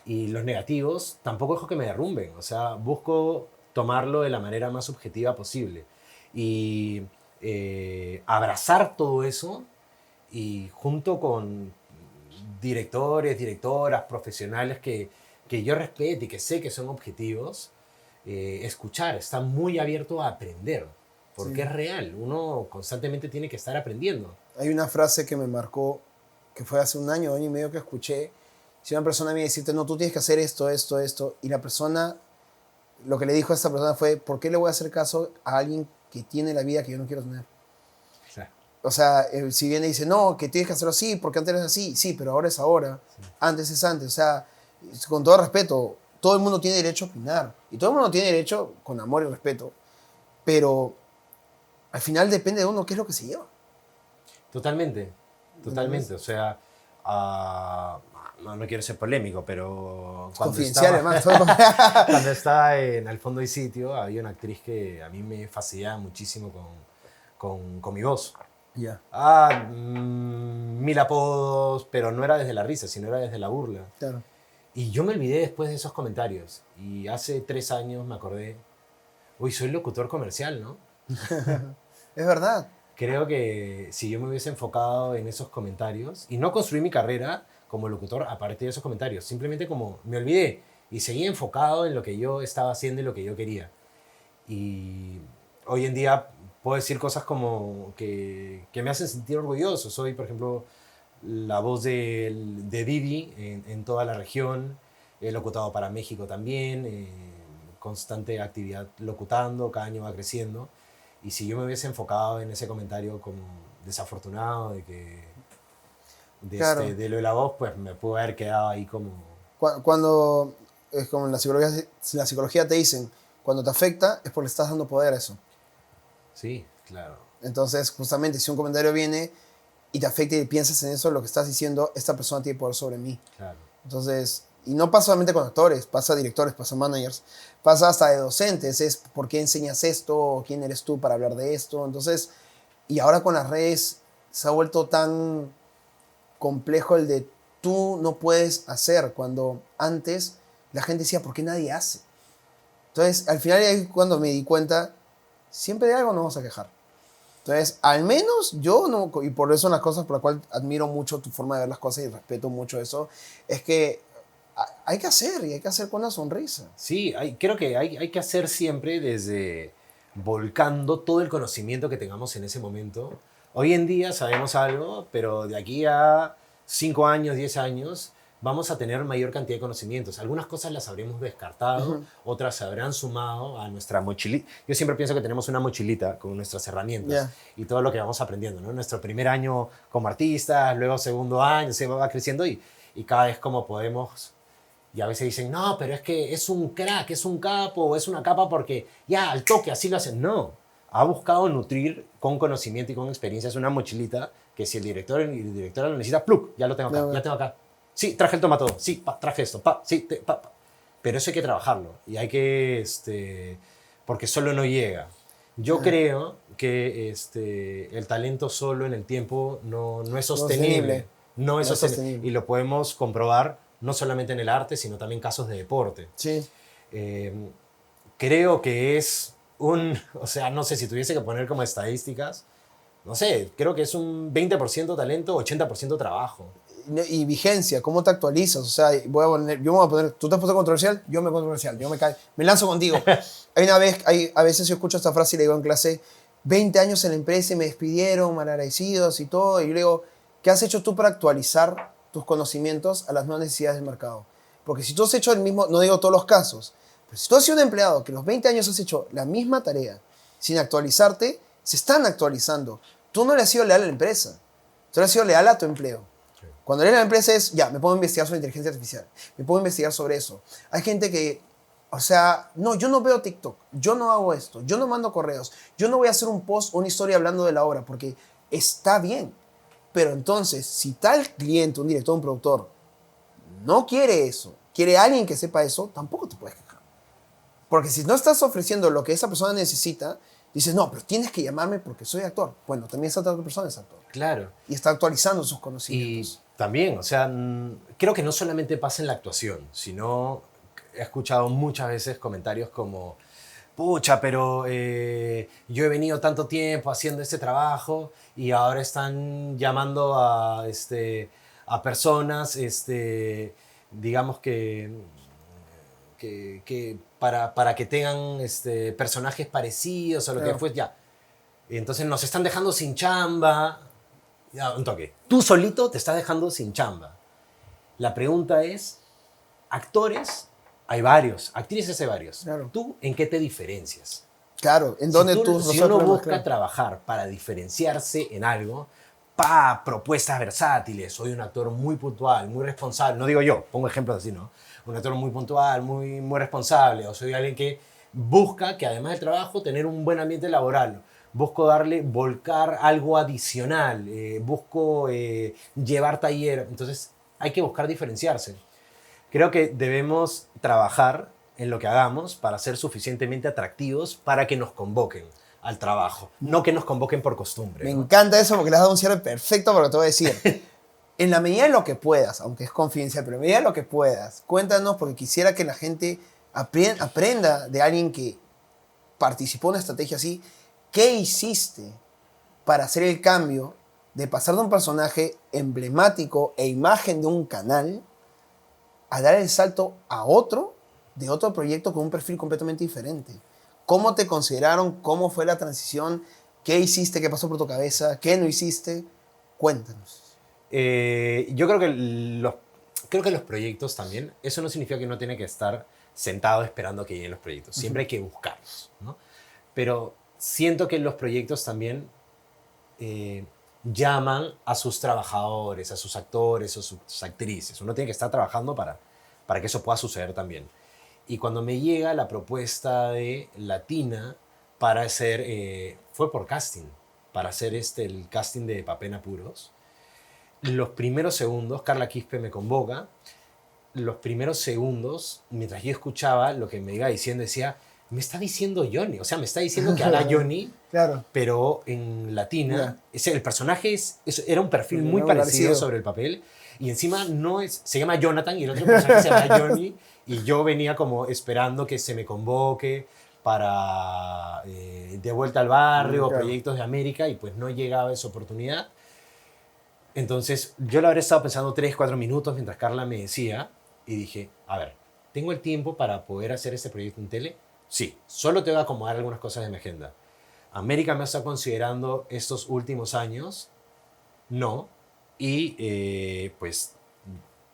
Y los negativos tampoco dejo que me derrumben. O sea, busco tomarlo de la manera más objetiva posible. Y abrazar todo eso y junto con directores, directoras, profesionales que yo respeto y que sé que son objetivos, escuchar, está muy abierto a aprender, porque sí. es real, uno constantemente tiene que estar aprendiendo. Hay una frase que me marcó, que fue hace un año y medio que escuché. Si una persona me decirte, no, tú tienes que hacer esto, esto, esto, y la persona, lo que le dijo a esta persona fue, ¿por qué le voy a hacer caso a alguien que tiene la vida que yo no quiero tener? O sea, O sea, si bien le dice, no, que tienes que hacerlo así, porque antes era así, sí, pero ahora es ahora, sí. antes es antes. O sea, con todo respeto, todo el mundo tiene derecho a opinar, y todo el mundo tiene derecho, con amor y respeto, pero al final depende de uno qué es lo que se lleva. Totalmente, ¿Entendés? totalmente. O sea, ah, no quiero ser polémico, pero Es cuando confidencial, estaba, además. cuando estaba en Al Fondo y Sitio, había una actriz que a mí me fascinaba muchísimo con mi voz. Ya, Mil apodos, pero no era desde la risa, sino era desde la burla. claro. Y yo me olvidé después de esos comentarios. Y hace 3 años me acordé, uy, soy locutor comercial, ¿no? Es verdad. Creo que si yo me hubiese enfocado en esos comentarios y no construí mi carrera como locutor a partir de esos comentarios, simplemente como me olvidé y seguí enfocado en lo que yo estaba haciendo y lo que yo quería. Y hoy en día puedo decir cosas como que me hacen sentir orgulloso. Soy, por ejemplo, la voz de Didi en toda la región. He locutado para México también. Constante actividad locutando, cada año va creciendo. Y si yo me hubiese enfocado en ese comentario como desafortunado Claro. de lo de la voz, pues me pudo haber quedado ahí como... Cuando, es como en la psicología te dicen, cuando te afecta es porque le estás dando poder a eso. Sí, claro, Entonces, justamente, si un comentario viene y te afecta y piensas en eso, lo que estás diciendo, esta persona tiene poder sobre mí. claro. Entonces, y no pasa solamente con actores, pasa a directores, pasa a managers, pasa hasta de docentes, es por qué enseñas esto, quién eres tú para hablar de esto. Entonces, y ahora con las redes se ha vuelto tan complejo el de tú no puedes hacer, cuando antes la gente decía, ¿por qué nadie hace? Entonces, al final, ahí cuando me di cuenta, siempre de algo nos vamos a quejar. Entonces, al menos yo no, y por eso una cosa por la cual admiro mucho tu forma de ver las cosas y respeto mucho eso, es que hay que hacer y hay que hacer con una sonrisa. Sí, creo que hay que hacer siempre desde volcando todo el conocimiento que tengamos en ese momento. Hoy en día sabemos algo, pero de aquí a 5 años, 10 años, vamos a tener mayor cantidad de conocimientos. Algunas cosas las habremos descartado, Ujú. otras se habrán sumado a nuestra mochilita. Yo siempre pienso que tenemos una mochilita con nuestras herramientas Ya. y todo lo que vamos aprendiendo, ¿no? Nuestro primer año como artistas, luego segundo año, se va creciendo y cada vez como podemos Y a veces dicen, no, pero es que es un crack, es un capo, o es una capa porque ya, al toque, así lo hacen. No, ha buscado nutrir con conocimiento y con experiencia. Es una mochilita que si el director y el directora lo necesita, ¡pluc! Ya lo tengo acá, No, ya tengo acá. Sí, traje el tomate, sí, pa, traje esto, pa, sí, pa. Pero eso hay que trabajarlo y hay que, porque solo no llega. Yo creo que el talento solo en el tiempo no es sostenible. No es sostenible. Y lo podemos comprobar no solamente en el arte, sino también en casos de deporte. Sí. Creo que es o sea, no sé si tuviese que poner como estadísticas, no sé, creo que es un 20% talento, 80% trabajo. Y vigencia, ¿cómo te actualizas? O sea, yo me voy a poner, tú te has puesto controversial, yo me pongo controversial, me lanzo contigo. A veces yo escucho esta frase y le digo en clase, 20 años en la empresa y me despidieron, malagradecidos y todo, y yo le digo, ¿qué has hecho tú para actualizar tus conocimientos a las nuevas necesidades del mercado? Porque si tú has hecho el mismo, no digo todos los casos, pero si tú has sido un empleado que los 20 años has hecho la misma tarea sin actualizarte, se están actualizando. Tú no le has sido leal a la empresa, tú le has sido leal a tu empleo. Cuando lees la empresa es, ya, me puedo investigar sobre inteligencia artificial, me puedo investigar sobre eso. Hay gente que, o sea, no, yo no veo TikTok, yo no hago esto, yo no mando correos, yo no voy a hacer un post o una historia hablando de la obra, porque está bien. Pero entonces, si tal cliente, un director, un productor, no quiere eso, quiere a alguien que sepa eso, tampoco te puedes quejar. Porque si no estás ofreciendo lo que esa persona necesita, dices, no, pero tienes que llamarme porque soy actor. Bueno, también esa otra persona es actor. Claro. Y está actualizando sus conocimientos. Y también, o sea, creo que no solamente pasa en la actuación, sino he escuchado muchas veces comentarios como, pucha, pero yo he venido tanto tiempo haciendo este trabajo y ahora están llamando a personas, digamos que para que tengan personajes parecidos a lo que fue, ya. Y entonces nos están dejando sin chamba. Ya, un toque. Tú solito te estás dejando sin chamba. La pregunta es, actores hay varios, actrices hay varios. Claro. ¿Tú en qué te diferencias? Claro, ¿en dónde Si uno busca trabajar para diferenciarse en algo, propuestas versátiles, soy un actor muy puntual, muy responsable, no digo yo, pongo ejemplos así, ¿no? Un actor muy puntual, muy responsable, o soy alguien que busca que además del trabajo tener un buen ambiente laboral, busco volcar algo adicional, busco llevar taller, entonces hay que buscar diferenciarse. Creo que debemos trabajar en lo que hagamos para ser suficientemente atractivos para que nos convoquen al trabajo, no que nos convoquen por costumbre. Me ¿no? encanta eso porque le has dado un cierre perfecto para lo que te voy a decir. En la medida de lo que puedas, aunque es confidencial, pero en la medida de lo que puedas, cuéntanos porque quisiera que la gente aprenda de alguien que participó en una estrategia así. ¿Qué hiciste para hacer el cambio de pasar de un personaje emblemático e imagen de un canal a dar el salto a otro, de otro proyecto con un perfil completamente diferente? ¿Cómo te consideraron? ¿Cómo fue la transición? ¿Qué hiciste? ¿Qué pasó por tu cabeza? ¿Qué no hiciste? Cuéntanos. Yo creo que los proyectos también, eso no significa que uno tiene que estar sentado esperando que lleguen los proyectos. Siempre hay que buscarlos, ¿no? Pero siento que los proyectos también llaman a sus trabajadores, a sus actores o sus actrices. Uno tiene que estar trabajando para que eso pueda suceder también. Y cuando me llega la propuesta de Latina para hacer, fue por casting, para hacer el casting de Papel en Apuros, los primeros segundos, Carla Quispe me convoca, los primeros segundos, mientras yo escuchaba lo que me iba diciendo, decía, me está diciendo Johnny, o sea, me está diciendo que haga Johnny, claro. Pero en Latina, el personaje era un perfil muy parecido sobre el papel, y encima se llama Jonathan y el otro personaje se llama Johnny, y yo venía como esperando que se me convoque para De Vuelta al Barrio o Proyectos de América, y pues no llegaba esa oportunidad. Entonces yo lo habré estado pensando 3-4 minutos mientras Carla me decía, y dije, a ver, ¿tengo el tiempo para poder hacer este proyecto en tele? Sí, solo te voy a acomodar algunas cosas de mi agenda. ¿América me está considerando estos últimos años? No. Y pues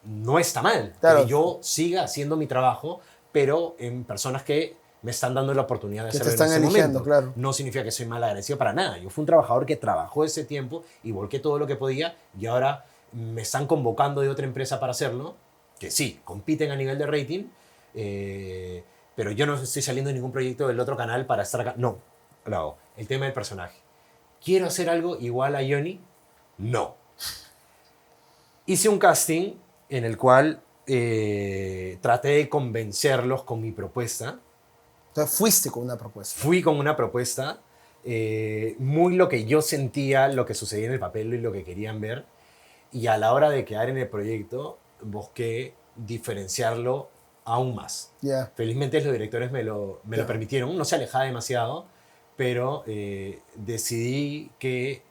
no está mal que yo siga haciendo mi trabajo, pero en personas que me están dando la oportunidad de hacerlo en ese momento. Claro. No significa que soy mal agradecido para nada. Yo fui un trabajador que trabajó ese tiempo y volqué todo lo que podía, y ahora me están convocando de otra empresa para hacerlo. que sí, compiten a nivel de rating, pero yo no estoy saliendo de ningún proyecto del otro canal para estar acá. No, lo hago. El tema del personaje. ¿Quiero hacer algo igual a Johnny? No. Hice un casting en el cual traté de convencerlos con mi propuesta. Entonces fuiste con una propuesta. Fui con una propuesta, muy lo que yo sentía, lo que sucedía en el papel y lo que querían ver. Y a la hora de quedar en el proyecto, busqué diferenciarlo aún más. Ya. Felizmente los directores me lo permitieron, no se alejaba demasiado, pero decidí que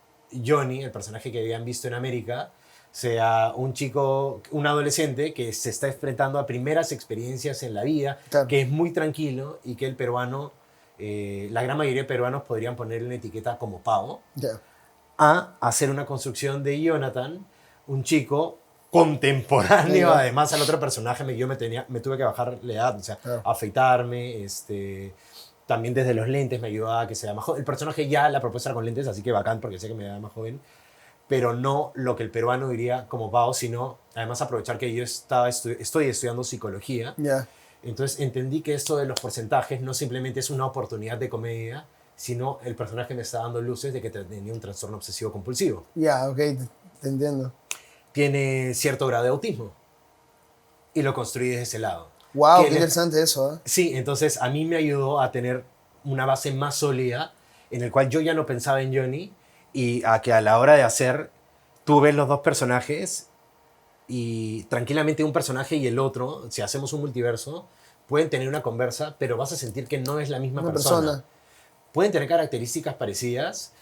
Johnny, el personaje que habían visto en América, sea un chico, un adolescente que se está enfrentando a primeras experiencias en la vida, Claro. que es muy tranquilo y que el peruano, la gran mayoría de peruanos podrían ponerle una etiqueta como pavo, Ya. a hacer una construcción de Jonathan, un chico contemporáneo, Claro. además al otro personaje me tuve que bajar la edad, o sea, Claro. afeitarme, también desde los lentes me ayudaba a que sea más joven. El personaje ya, la propuesta era con lentes, así que bacán porque sé que me da más joven, pero no lo que el peruano diría como pavo, sino además aprovechar que yo estoy estudiando psicología. Ya. Entonces entendí que esto de los porcentajes no simplemente es una oportunidad de comedia, sino el personaje me está dando luces de que tenía un trastorno obsesivo compulsivo. Ya, ok, te entiendo. Tiene cierto grado de autismo y lo construí desde ese lado. Wow, Que qué interesante eso, ¿eh? Sí, entonces a mí me ayudó a tener una base más sólida en el cual yo ya no pensaba en Johnny y a que a la hora de hacer tú ves los dos personajes y tranquilamente un personaje y el otro, si hacemos un multiverso, pueden tener una conversa, pero vas a sentir que no es la misma Una persona. persona. Pueden tener características parecidas,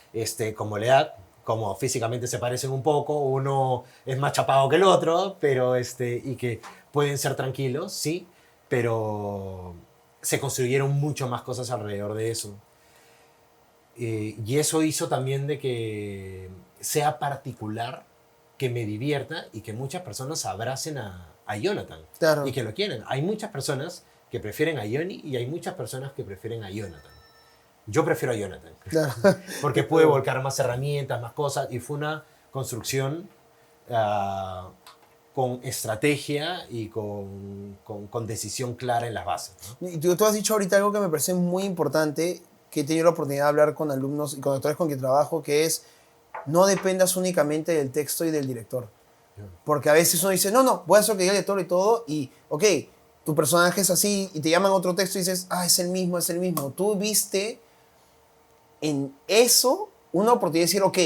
como la edad, como físicamente se parecen un poco, uno es más chapado que el otro, pero y que pueden ser tranquilos, sí, pero se construyeron mucho más cosas alrededor de eso. Y eso hizo también de que sea particular, que me divierta y que muchas personas abracen a Jonathan Claro. y que lo quieran. Hay muchas personas que prefieren a Johnny y hay muchas personas que prefieren a Jonathan. Yo prefiero a Jonathan, Claro. porque pude volcar más herramientas, más cosas, y fue una construcción con estrategia y con decisión clara en las bases, ¿no? Y tú has dicho ahorita algo que me parece muy importante, que he tenido la oportunidad de hablar con alumnos y con actores con quien trabajo, que es no dependas únicamente del texto y del director. Porque a veces uno dice, no, no, voy a hacer lo que diga el director y todo, y ok, tu personaje es así, y te llaman otro texto y dices, ah, es el mismo, es el mismo. Tú viste en eso una oportunidad de decir, ok,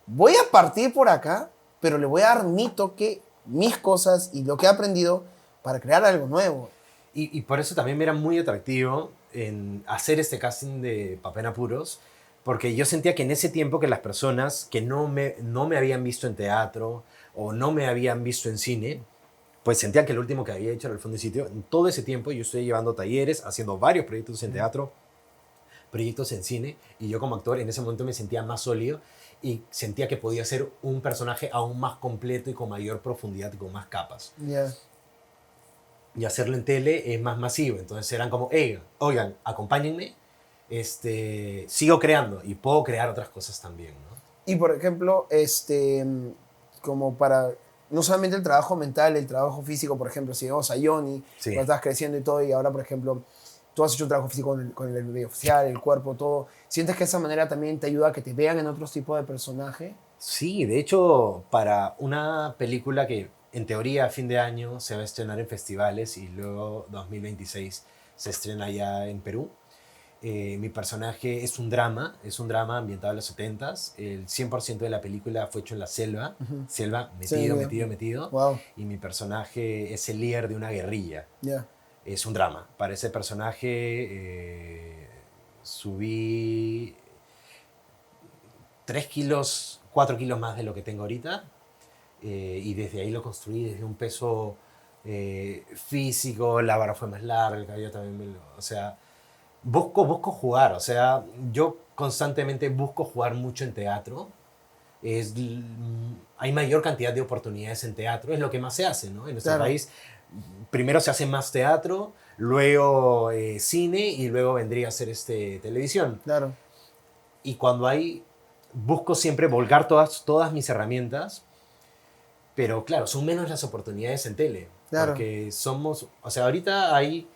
voy a partir por acá, pero le voy a dar mi toque, mis cosas y lo que he aprendido para crear algo nuevo. Y por eso también me era muy atractivo en hacer este casting de Papá en Apuros, porque yo sentía que en ese tiempo que las personas que no me habían visto en teatro o no me habían visto en cine, pues sentía que el último que había hecho era el fondo de sitio. En todo ese tiempo yo estoy llevando talleres, haciendo varios proyectos en teatro, proyectos en cine, y yo como actor en ese momento me sentía más sólido y sentía que podía ser un personaje aún más completo y con mayor profundidad y con más capas. Yeah. Y hacerlo en tele es más masivo, entonces eran como, hey, oigan, acompáñenme, sigo creando y puedo crear otras cosas también, ¿no? Y por ejemplo, como para no solamente el trabajo mental, el trabajo físico, por ejemplo, si vamos a Johnny, Sí. cuando estás creciendo y todo, y ahora, por ejemplo, tú has hecho un trabajo físico con el video oficial, el cuerpo, todo. ¿Sientes que esa manera también te ayuda a que te vean en otros tipos de personaje? Sí, de hecho, para una película que en teoría a fin de año se va a estrenar en festivales y luego 2026 se estrena ya en Perú, mi personaje es un drama ambientado en los 70s. El 100% de la película fue hecho en la selva, selva, metido. Wow. Y mi personaje es el líder de una guerrilla. Ya. Es un drama. Para ese personaje subí 3 kilos, 4 kilos más de lo que tengo ahorita. Y desde ahí lo construí desde un peso físico, la barra fue más larga, el cabello también o sea, busco jugar, o sea, yo constantemente busco jugar mucho en teatro. Hay mayor cantidad de oportunidades en teatro, es lo que más se hace, ¿no? En nuestro Claro. país, primero se hace más teatro, luego cine y luego vendría a ser televisión. Claro. Y cuando busco siempre volcar todas mis herramientas Pero claro, son menos las oportunidades en tele. Claro. Porque somos, o sea, ahorita hay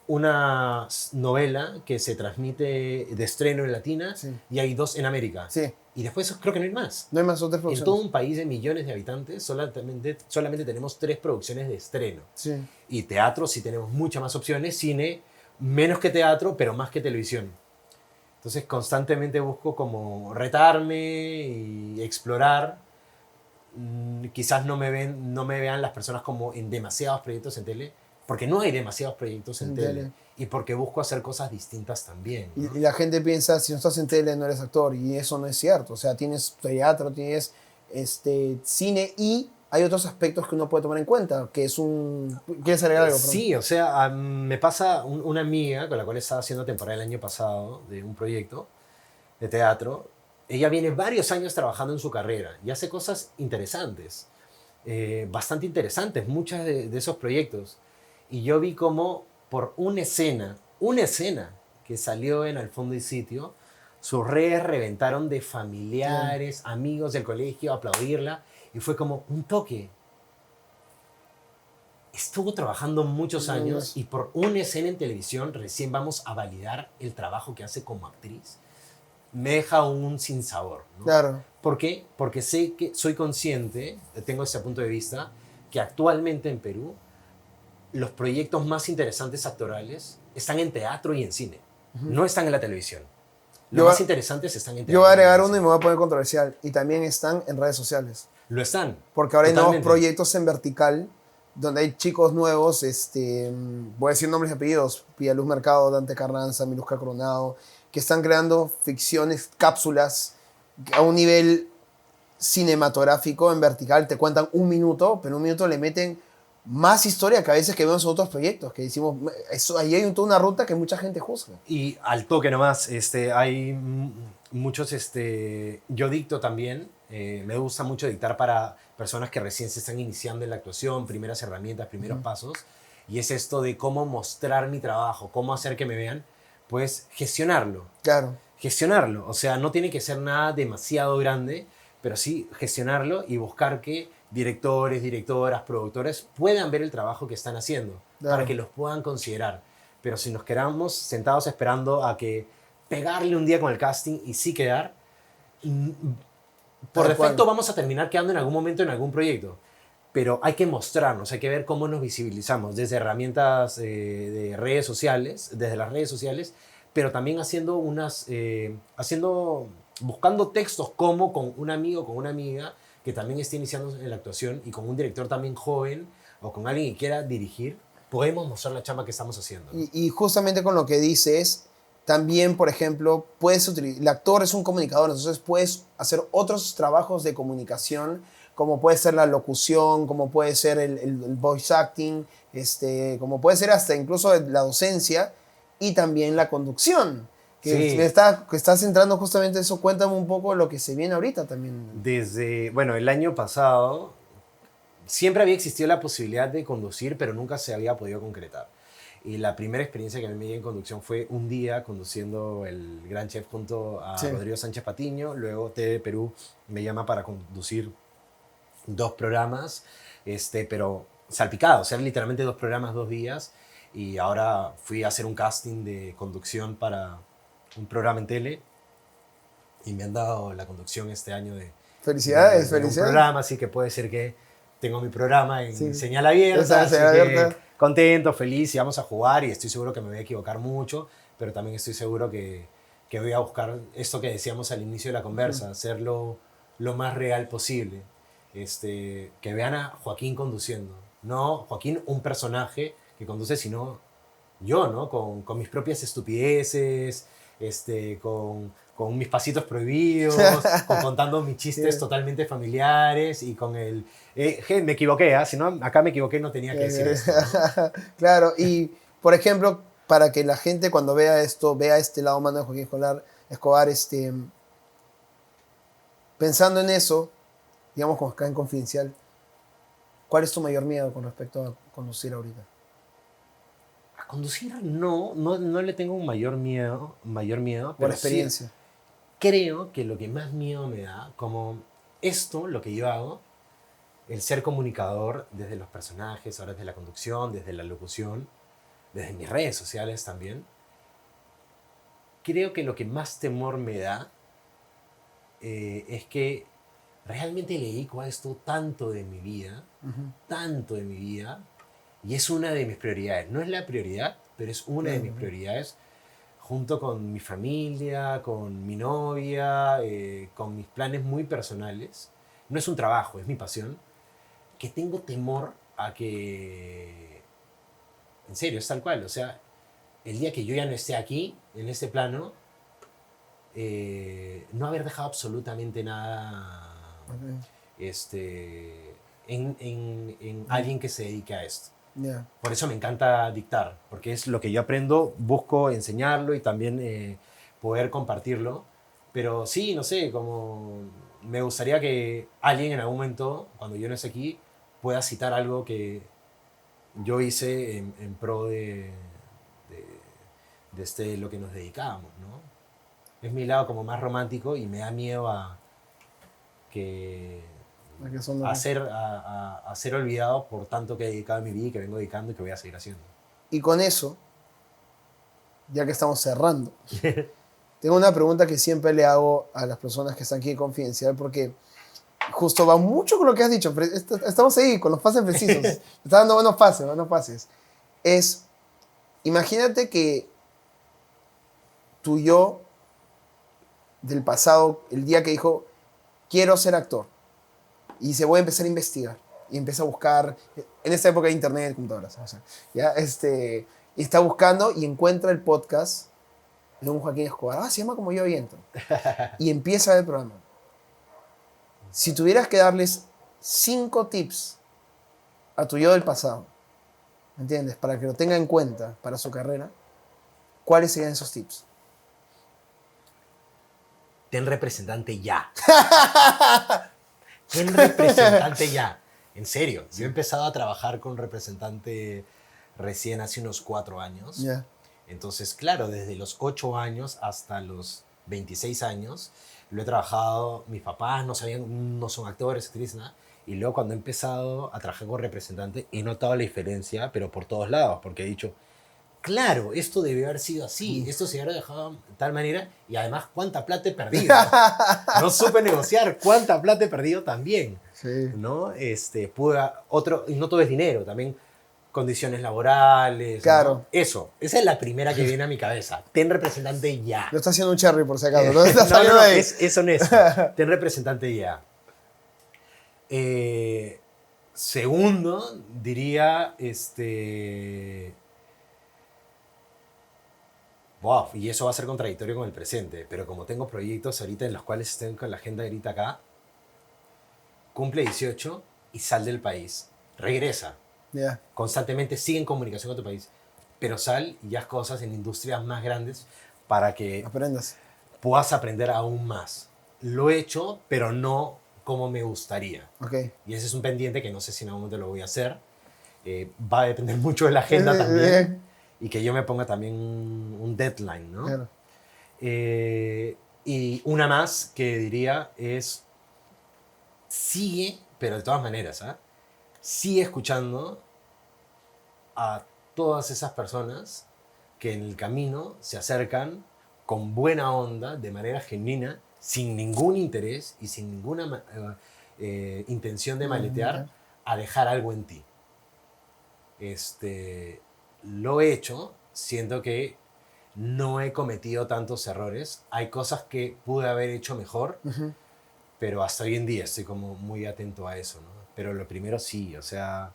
una novela que se transmite de estreno en Latina Sí. y hay 2 en América. Sí. Y después creo que no hay más. No hay más otras En producciones. todo un país de millones de habitantes solamente tenemos 3 producciones de estreno. Sí. Y teatro sí tenemos muchas más opciones, cine menos que teatro, pero más que televisión. Entonces constantemente busco como retarme y explorar. Quizás no me vean las personas como en demasiados proyectos en tele, porque no hay demasiados proyectos en En tele. tele. Y porque busco hacer cosas distintas también, ¿no? Y la gente piensa, si no estás en tele, no eres actor. Y eso no es cierto. O sea, tienes teatro, tienes cine y hay otros aspectos que uno puede tomar en cuenta, que es un... ¿Quieres agregar algo? Perdón. Sí, o sea, me pasa una amiga con la cual estaba haciendo temporada el año pasado de un proyecto de teatro. Ella viene varios años trabajando en su carrera y hace cosas interesantes, bastante interesantes, muchas de esos proyectos. Y yo vi como por una escena que salió en Al Fondo y Sitio, sus redes reventaron de familiares, amigos del colegio a aplaudirla y fue como un toque. Estuvo trabajando muchos años y por una escena en televisión recién vamos a validar el trabajo que hace como actriz. Me deja un sinsabor, ¿no? Claro. ¿Por qué? Porque sé que soy consciente, tengo ese punto de vista, que actualmente en Perú los proyectos más interesantes actorales están en teatro y en cine. No están en la televisión. Los más interesantes están en teatro. Yo voy a agregar uno y me voy a poner controversial. Y también están en redes sociales. Lo están. Porque ahora hay Totalmente. nuevos proyectos en vertical donde hay chicos nuevos, voy a decir nombres y apellidos, Pia Luz Mercado, Dante Carranza, Miluska Coronado, que están creando ficciones, cápsulas a un nivel cinematográfico en vertical. Te cuentan 1 minuto, pero en 1 minuto le meten más historia que a veces que vemos en otros proyectos, que decimos, ahí hay toda una ruta que mucha gente juzga. Y al toque nomás, hay muchos, yo dicto también, me gusta mucho dictar para personas que recién se están iniciando en la actuación, primeras herramientas, primeros pasos, y es esto de cómo mostrar mi trabajo, cómo hacer que me vean, pues gestionarlo. Claro. Gestionarlo, o sea, no tiene que ser nada demasiado grande, pero sí gestionarlo y buscar que directores, directoras, productores puedan ver el trabajo que están haciendo, Claro. para que los puedan considerar. Pero si nos quedamos sentados esperando a que pegarle un día con el casting y sí quedar, por Tal defecto cual. vamos a terminar quedando en algún momento en algún proyecto. Pero hay que mostrarnos, hay que ver cómo nos visibilizamos desde herramientas de redes sociales, desde las redes sociales, pero también buscando textos como con un amigo, con una amiga que también esté iniciando en la actuación y con un director también joven o con alguien que quiera dirigir, podemos mostrar la chamba que estamos haciendo, ¿no? Y justamente con lo que dices, también, por ejemplo, el actor es un comunicador, entonces puedes hacer otros trabajos de comunicación, como puede ser la locución, como puede ser el voice acting, como puede ser hasta incluso la docencia y también la conducción. Que Sí. estás entrando justamente en eso. Cuéntame un poco lo que se viene ahorita también. Bueno, el año pasado siempre había existido la posibilidad de conducir, pero nunca se había podido concretar. Y la primera experiencia que a mí me dio en conducción fue un día conduciendo el Gran Chef junto a Sí. Rodrigo Sánchez Patiño. Luego TV Perú me llama para conducir 2 programas, pero salpicados, eran literalmente 2 programas, 2 días. Y ahora fui a hacer un casting de conducción para un programa en tele y me han dado la conducción este año de Felicidades, un felicidades. programa, así que puede decir que tengo mi programa en Sí. señal abierta, Esa así señal que abierta. contento, feliz y vamos a jugar y estoy seguro que me voy a equivocar mucho, pero también estoy seguro que voy a buscar esto que decíamos al inicio de la conversa, hacerlo lo más real posible, que vean a Joaquín conduciendo, no Joaquín un personaje que conduce, sino yo, ¿no? Con mis propias estupideces, con mis pasitos prohibidos, contando mis chistes Sí. totalmente familiares y con el... me equivoqué, ¿ah? Si no, acá me equivoqué, no tenía que decir esto, ¿no? Claro, y por ejemplo, para que la gente cuando vea esto, vea este lado humano de Joaquín Escobar, pensando en eso, digamos como acá en Confidencial, ¿cuál es tu mayor miedo con respecto a conducir ahorita? A conducir no le tengo un mayor miedo, Por pero experiencia. sí creo que lo que más miedo me da, como esto, lo que yo hago, el ser comunicador desde los personajes, ahora desde la conducción, desde la locución, desde mis redes sociales también. Creo que lo que más temor me da es que realmente le dedico a esto tanto de mi vida, tanto de mi vida, y es una de mis prioridades. No es la prioridad, pero es una de mis prioridades, junto con mi familia, con mi novia, con mis planes muy personales. No es un trabajo, es mi pasión, que tengo temor a que... En serio, es tal cual. O sea, el día que yo ya no esté aquí, en este plano, no haber dejado absolutamente nada en alguien que se dedique a esto. Yeah. Por eso me encanta dictar, porque es lo que yo aprendo, busco enseñarlo y también poder compartirlo. Pero sí, no sé, como me gustaría que alguien en algún momento, cuando yo no esté aquí, pueda citar algo que yo hice en pro de lo que nos dedicábamos, ¿no? Es mi lado como más romántico y me da miedo a ser olvidado por tanto que he dedicado en mi vida y que vengo dedicando y que voy a seguir haciendo. Y con eso, ya que estamos cerrando, tengo una pregunta que siempre le hago a las personas que están aquí en Confidencial, porque justo va mucho con lo que has dicho, pero estamos ahí con los pases precisos. Me está dando buenos pases. Es, imagínate que tu yo del pasado, el día que dijo, quiero ser actor, y se voy a empezar a investigar, y empieza a buscar, en esta época de internet, computadoras, o sea, ¿ya? Y está buscando y encuentra el podcast de un Joaquín Escobar, se llama Como Yo Viento, y empieza a ver el programa. Si tuvieras que darles 5 tips a tu yo del pasado, ¿me entiendes? Para que lo tenga en cuenta para su carrera, ¿cuáles serían esos tips? Ten representante ya. Ten representante ya. En serio, yo he empezado a trabajar con representante recién hace unos 4 años. Yeah. Entonces, claro, desde los 8 años hasta los 26 años, lo he trabajado. Mis papás no son actores, actrices, nada. Y luego cuando he empezado a trabajar con representante, he notado la diferencia, pero por todos lados, porque he dicho, claro, esto debió haber sido así, esto se hubiera dejado de tal manera, y además, ¿cuánta plata he perdido? No supe negociar, ¿cuánta plata he perdido también? Sí. ¿No? Y no todo es dinero, también condiciones laborales. Claro. ¿no? Esa es la primera que viene a mi cabeza. Ten representante ya. Lo está haciendo un cherry, por si acaso. No, es honesto. Ten representante ya. Segundo, diría, wow, y eso va a ser contradictorio con el presente, pero como tengo proyectos ahorita en los cuales estoy con la agenda ahorita acá, cumple 18 y sal del país. Regresa. Yeah. Constantemente sigue en comunicación con tu país, pero sal y haz cosas en industrias más grandes para que aprendas. Puedas aprender aún más. Lo he hecho, pero no como me gustaría. Okay. Y ese es un pendiente que no sé si en algún momento lo voy a hacer. Va a depender mucho de la agenda también. Y que yo me ponga también un deadline, ¿no? Claro. Y una más que diría es, sigue, pero de todas maneras, ¿eh? Sigue escuchando a todas esas personas que en el camino se acercan con buena onda, de manera genuina, sin ningún interés y sin ninguna intención de maletear, a dejar algo en ti. Lo he hecho, siento que no he cometido tantos errores. Hay cosas que pude haber hecho mejor, pero hasta hoy en día estoy como muy atento a eso, ¿no? Pero lo primero sí, o sea,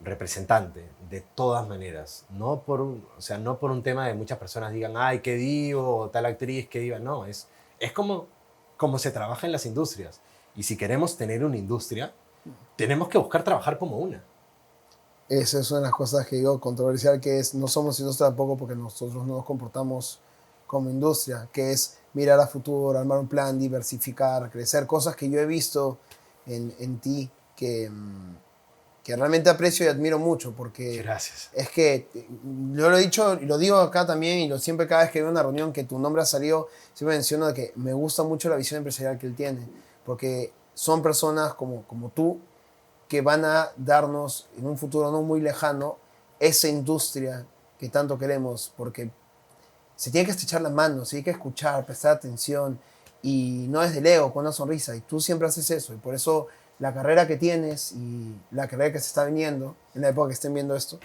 representante, de todas maneras. No por un tema de muchas personas digan, ay, qué divo, o tal actriz, qué diva. No, es como se trabaja en las industrias. Y si queremos tener una industria, tenemos que buscar trabajar como una. Esa es una de las cosas que digo controversial, que es no somos industria tampoco porque nosotros no nos comportamos como industria, que es mirar a futuro, armar un plan, diversificar, crecer, cosas que yo he visto en ti que realmente aprecio y admiro mucho, porque gracias. Es que yo lo he dicho y lo digo acá también, y siempre cada vez que veo una reunión que tu nombre ha salido, siempre menciono de que me gusta mucho la visión empresarial que él tiene, porque son personas como tú que van a darnos en un futuro no muy lejano esa industria que tanto queremos, porque se tiene que estrechar las manos, se tiene que escuchar, prestar atención, y no desde el ego, con una sonrisa, y tú siempre haces eso, y por eso la carrera que tienes y la carrera que se está viniendo, en la época que estén viendo esto,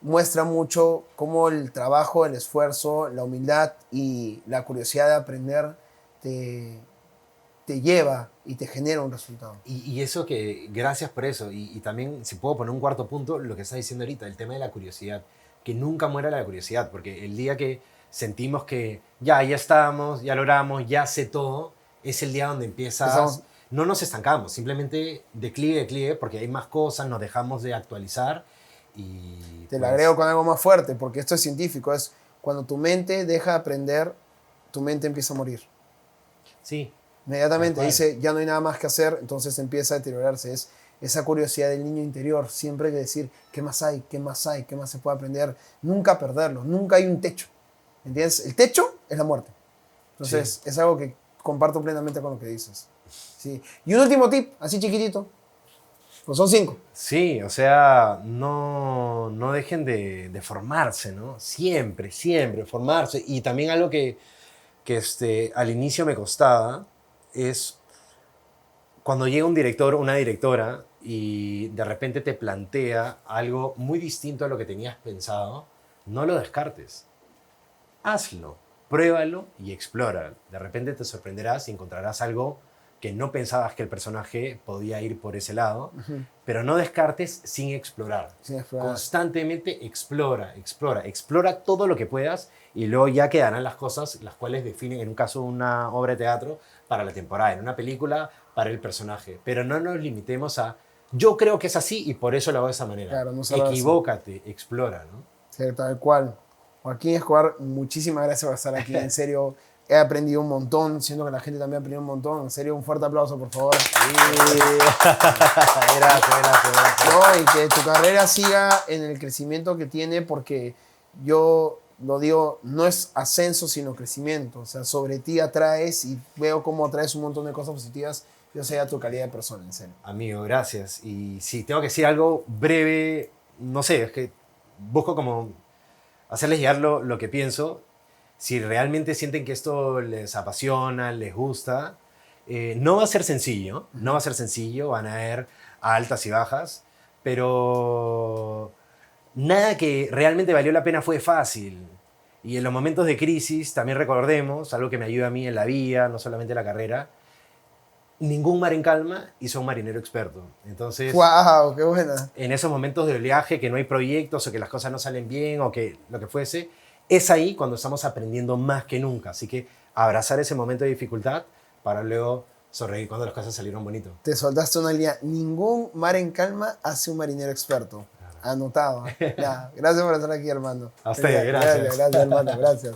muestra mucho cómo el trabajo, el esfuerzo, la humildad y la curiosidad de aprender te lleva y te genera un resultado. Y eso que, gracias por eso. Y también, si puedo poner un cuarto punto, lo que estás diciendo ahorita, el tema de la curiosidad. Que nunca muera la curiosidad, porque el día que sentimos que ya estamos, ya logramos, ya sé todo, es el día donde empiezas... No nos estancamos, simplemente declive, porque hay más cosas, nos dejamos de actualizar y... Te lo agrego con algo más fuerte, porque esto es científico, es cuando tu mente deja de aprender, tu mente empieza a morir. Sí. Inmediatamente dice, ya no hay nada más que hacer, entonces empieza a deteriorarse. Es esa curiosidad del niño interior, siempre hay que decir, ¿qué más hay? ¿Qué más hay? ¿Qué más se puede aprender? Nunca perderlo, nunca hay un techo. ¿Entiendes? El techo es la muerte. Entonces, es algo que comparto plenamente con lo que dices. Sí. Y un último tip, así chiquitito. Pues son 5. Sí, o sea, no dejen de formarse, ¿no? Siempre formarse. Y también algo que al inicio me costaba es cuando llega un director o una directora y de repente te plantea algo muy distinto a lo que tenías pensado, no lo descartes. Hazlo, pruébalo y explora. De repente te sorprenderás y encontrarás algo que no pensabas que el personaje podía ir por ese lado, pero no descartes sin explorar. Constantemente explora todo lo que puedas y luego ya quedarán las cosas las cuales definen, en un caso, una obra de teatro para la temporada, en una película para el personaje. Pero no nos limitemos a, yo creo que es así y por eso lo hago de esa manera. Claro, no equivócate, explora, ¿no? Sí, tal cual. Joaquín Escobar, muchísimas gracias por estar aquí. En serio, he aprendido un montón, siento que la gente también ha aprendido un montón. En serio, un fuerte aplauso, por favor. Gracias. No, y que tu carrera siga en el crecimiento que tiene, porque yo lo digo, no es ascenso, sino crecimiento. O sea, sobre ti atraes y veo cómo atraes un montón de cosas positivas. Yo sé a tu calidad de persona, en serio. Amigo, gracias. Y si tengo que decir algo breve, no sé, es que busco como hacerles llegar lo que pienso. Si realmente sienten que esto les apasiona, les gusta, no va a ser sencillo, van a haber altas y bajas, pero nada que realmente valió la pena fue fácil. Y en los momentos de crisis también recordemos, algo que me ayuda a mí en la vida, no solamente en la carrera, ningún mar en calma hizo un marinero experto. Entonces, ¡wow! ¡Qué buena! En esos momentos de oleaje, que no hay proyectos o que las cosas no salen bien o que lo que fuese, es ahí cuando estamos aprendiendo más que nunca. Así que abrazar ese momento de dificultad para luego sonreír cuando las cosas salieron bonito. Te soltaste una línea. Ningún mar en calma hace un marinero experto. Anotado. Ya, gracias por estar aquí, hermano. A usted, gracias. Gracias, hermano. Gracias.